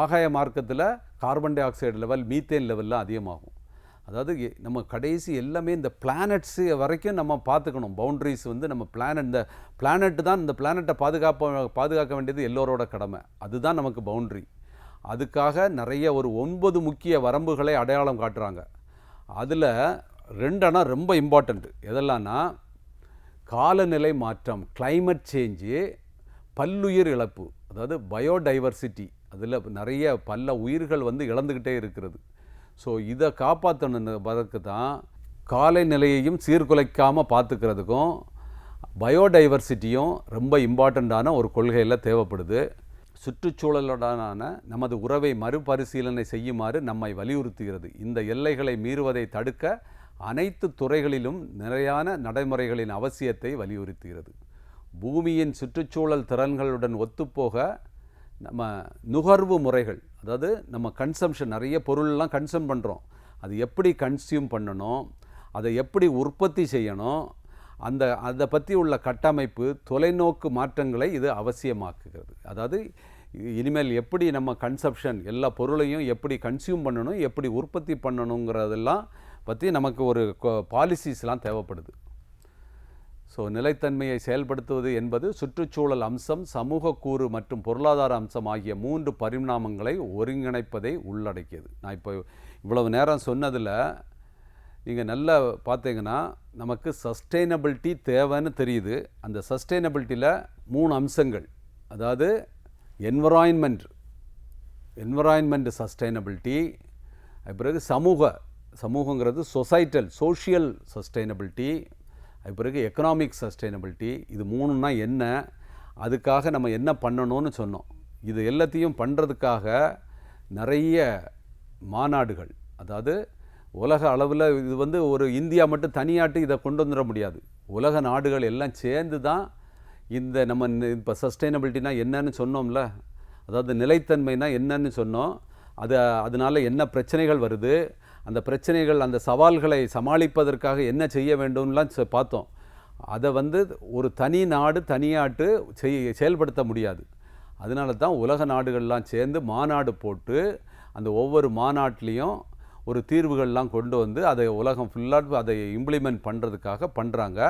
[SPEAKER 1] ஆகாய மார்க்கத்தில் கார்பன் டை ஆக்சைடு லெவல், மீத்தேன் லெவல்லாம் அதிகமாகும். அதாவது நம்ம கடைசி எல்லாமே இந்த பிளானட்ஸு வரைக்கும் நம்ம பார்த்துக்கணும். பவுண்ட்ரிஸ் வந்து நம்ம இந்த பிளானட் தான், இந்த பிளானட்டை பாதுகாக்க வேண்டியது எல்லோரோட கடமை. அதுதான் நமக்கு பவுண்ட்ரி. அதுக்காக நிறைய ஒரு 9 முக்கிய வரம்புகளை அடையாளம் காட்டுறாங்க. அதில் 2 ரொம்ப இம்பார்ட்டண்ட்டு. எதெல்லாம்னா காலநிலை மாற்றம், கிளைமேட் சேஞ்சு, பல்லுயிர் இழப்பு, அதாவது பயோடைவர்சிட்டி. அதில் நிறைய பல உயிர்கள் வந்து இழந்துக்கிட்டே இருக்கிறது. ஸோ இதை காப்பாற்றணுன்றதுக்கு தான் காலநிலையையும் சீர்குலைக்காமல் பார்த்துக்கிறதுக்கும் பயோடைவர்சிட்டியும் ரொம்ப இம்பார்ட்டண்ட்டான ஒரு கொள்கையில் தேவைப்படுது. சுற்றுச்சூழலுடனான நமது உறவை மறுபரிசீலனை செய்யுமாறு நம்மை வலியுறுத்துகிறது. இந்த எல்லைகளை மீறுவதை தடுக்க அனைத்து துறைகளிலும் நிலையான நடைமுறைகளின் அவசியத்தை வலியுறுத்துகிறது. பூமியின் சுற்றுச்சூழல் திறன்களுடன் ஒத்துப்போக நம்ம நுகர்வு முறைகள், அதாவது நம்ம கன்சம்ஷன், நிறைய பொருள்லாம் கன்சம் பண்ணுறோம், அது எப்படி கன்சியூம் பண்ணணும், அதை எப்படி உற்பத்தி செய்யணும், அதை பற்றி உள்ள கட்டமைப்பு, தொலைநோக்கு மாற்றங்களை இது அவசியமாக்குகிறது. அதாவது இனிமேல் எப்படி நம்ம கன்சப்ஷன், எல்லா பொருளையும் எப்படி கன்சியூம் பண்ணணும், எப்படி உற்பத்தி பண்ணணுங்கிறதெல்லாம் பற்றி நமக்கு ஒரு பாலிசிஸ்லாம் தேவைப்படுது. ஸோ நிலைத்தன்மையை செயல்படுத்துவது என்பது சுற்றுச்சூழல் அம்சம், சமூக கூறு மற்றும் பொருளாதார அம்சம் ஆகிய 3 பரிணாமங்களை ஒருங்கிணைப்பதை உள்ளடக்கியது. நான் இப்போ இவ்வளவு நேரம் சொன்னதில் நீங்கள் நல்லா பார்த்தீங்கன்னா நமக்கு சஸ்டெயினபிலிட்டி தேவைன்னு தெரியுது. அந்த சஸ்டெயினபிலிட்டியில் 3 அம்சங்கள், அதாவது என்வரான்மெண்ட் சஸ்டெயினபிலிட்டி, பிறகு சமூகங்கிறது சோஷியல் சஸ்டெயினபிலிட்டி, அது பிறகு எக்கனாமிக் சஸ்டெயினபிலிட்டி. இது 3ன்னா என்ன, அதுக்காக நம்ம என்ன பண்ணணும்னு சொன்னோம். இது எல்லாத்தையும் பண்ணுறதுக்காக நிறைய மாநாடுகள், அதாவது உலக அளவில் இது வந்து ஒரு இந்தியா மட்டும் தனியாட்டு இதை கொண்டு வந்துட முடியாது. உலக நாடுகள் எல்லாம் சேர்ந்து தான் நம்ம இப்போ சஸ்டெயினபிலிட்டினா என்னன்னு சொன்னோம்ல, அதாவது நிலைத்தன்மைனா என்னன்னு சொன்னோம். அதனால் என்ன பிரச்சனைகள் வருது, அந்த பிரச்சனைகள், அந்த சவால்களை சமாளிப்பதற்காக என்ன செய்ய வேண்டும்லாம் பார்த்தோம். அதை வந்து ஒரு தனி நாடு தனியாட்டு செயல்படுத்த முடியாது. அதனால தான் உலக நாடுகள்லாம் சேர்ந்து மாநாடு போட்டு அந்த ஒவ்வொரு மாநாட்டிலையும் ஒரு தீர்வுகள்லாம் கொண்டு வந்து அதை உலகம் ஃபுல்லாக அதை இம்ப்ளிமெண்ட் பண்ணுறதுக்காக பண்ணுறாங்க.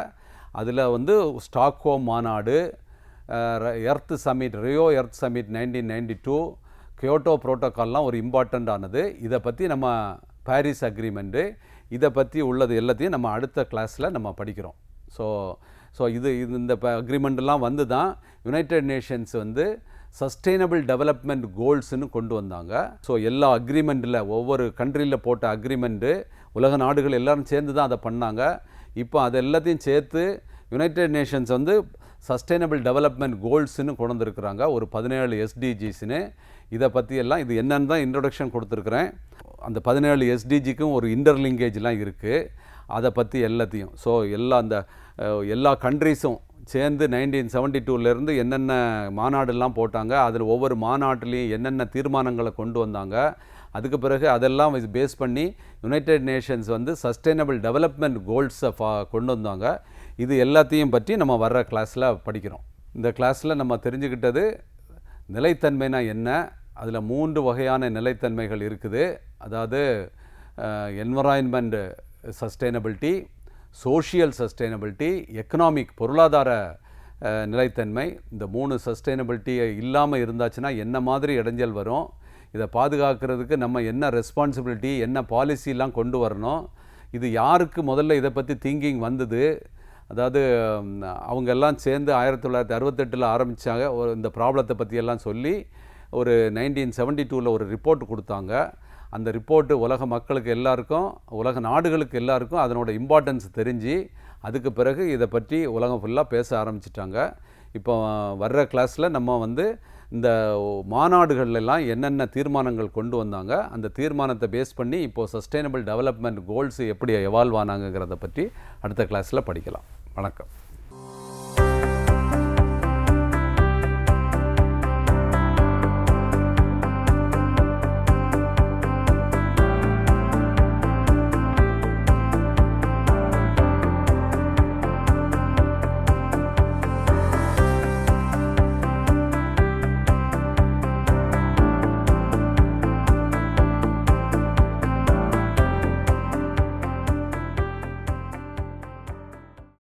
[SPEAKER 1] அதில் வந்து ஸ்டாக்ஹோம் மாநாடு, earth summit, Rio earth summit 1992, Kyoto புரோட்டோக்கால்லாம் ஒரு இம்பார்ட்டண்ட்டானது. இதை பற்றி நம்ம பாரிஸ் அக்ரிமெண்ட்டு, இதை பற்றி உள்ளது எல்லாத்தையும் நம்ம அடுத்த கிளாஸில் நம்ம படிக்கிறோம். ஸோ இந்த அக்ரிமெண்ட்லாம் வந்து தான் யுனைடெட் நேஷன்ஸ் வந்து சஸ்டெயினபிள் டெவலப்மெண்ட் கோல்ஸ்னு கொண்டு வந்தாங்க. ஸோ எல்லா அக்ரிமெண்ட்டில் ஒவ்வொரு கண்ட்ரியில் போட்ட அக்ரிமெண்ட்டு உலக நாடுகள் எல்லோரும் சேர்ந்து தான் அதை பண்ணாங்க. இப்போ அது எல்லாத்தையும் சேர்த்து யுனைடெட் நேஷன்ஸ் வந்து சஸ்டெயினபிள் டெவலப்மெண்ட் கோல்ஸ்னு கொண்டு வந்திருக்கிறாங்க, ஒரு 17 SDGsன்னு. இதை பற்றி எல்லாம் இது என்னன்னு தான் இன்ட்ரொடக்ஷன் கொடுத்துருக்குறேன். அந்த 17 SDGக்கும் ஒரு இன்டர்லிங்கேஜ்லாம் இருக்குது, அதை பற்றி எல்லாத்தையும். ஸோ எல்லா கண்ட்ரிஸும் சேர்ந்து 1972லேருந்து என்னென்ன மாநாடுலாம் போட்டாங்க, அதில் ஒவ்வொரு மாநாட்டிலையும் என்னென்ன தீர்மானங்களை கொண்டு வந்தாங்க, அதுக்கு பிறகு அதெல்லாம் பேஸ் பண்ணி யுனைடெட் நேஷன்ஸ் வந்து சஸ்டெயினபிள் டெவலப்மெண்ட் கோல்ஸை கொண்டு வந்தாங்க. இது எல்லாத்தையும் பற்றி நம்ம வர்ற கிளாஸில் படிக்கிறோம். இந்த கிளாஸில் நம்ம தெரிஞ்சுக்கிட்டது நிலைத்தன்மைனா என்ன, அதில் 3 வகையான நிலைத்தன்மைகள் இருக்குது. அதாவது environment sustainability, social sustainability, economic பொருளாதார நிலைத்தன்மை. இந்த 3 சஸ்டெயினபிலிட்டி இல்லாமல் இருந்தாச்சுன்னா என்ன மாதிரி இடைஞ்சல் வரும், இதை பாதுகாக்கிறதுக்கு நம்ம என்ன ரெஸ்பான்சிபிலிட்டி, என்ன பாலிசிலாம் கொண்டு வரணும், இது யாருக்கு முதல்ல இதை பற்றி திங்கிங் வந்தது, அதாவது அவங்க எல்லாம் சேர்ந்து 1968 ஆரம்பித்தாங்க. இந்த ப்ராப்ளத்தை பற்றியெல்லாம் சொல்லி ஒரு 1972 ஒரு ரிப்போர்ட் கொடுத்தாங்க. அந்த ரிப்போர்ட்டு உலக மக்களுக்கு எல்லாருக்கும், உலக நாடுகளுக்கு எல்லாருக்கும் அதனோட இம்பார்ட்டன்ஸ் தெரிஞ்சு அதுக்கு பிறகு இதை பற்றி உலகம் ஃபுல்லாக பேச ஆரம்பிச்சிட்டாங்க. இப்போ வர்ற கிளாஸில் நம்ம இந்த மாநாடுகள்லாம் என்னென்ன தீர்மானங்கள் கொண்டு வந்தாங்க, அந்த தீர்மானத்தை பேஸ் பண்ணி இப்போது சஸ்டைனபிள் டெவலப்மெண்ட் கோல்ஸ் எப்படி எவால்வ் ஆனாங்கிறத பற்றி அடுத்த கிளாஸில் படிக்கலாம். வணக்கம்.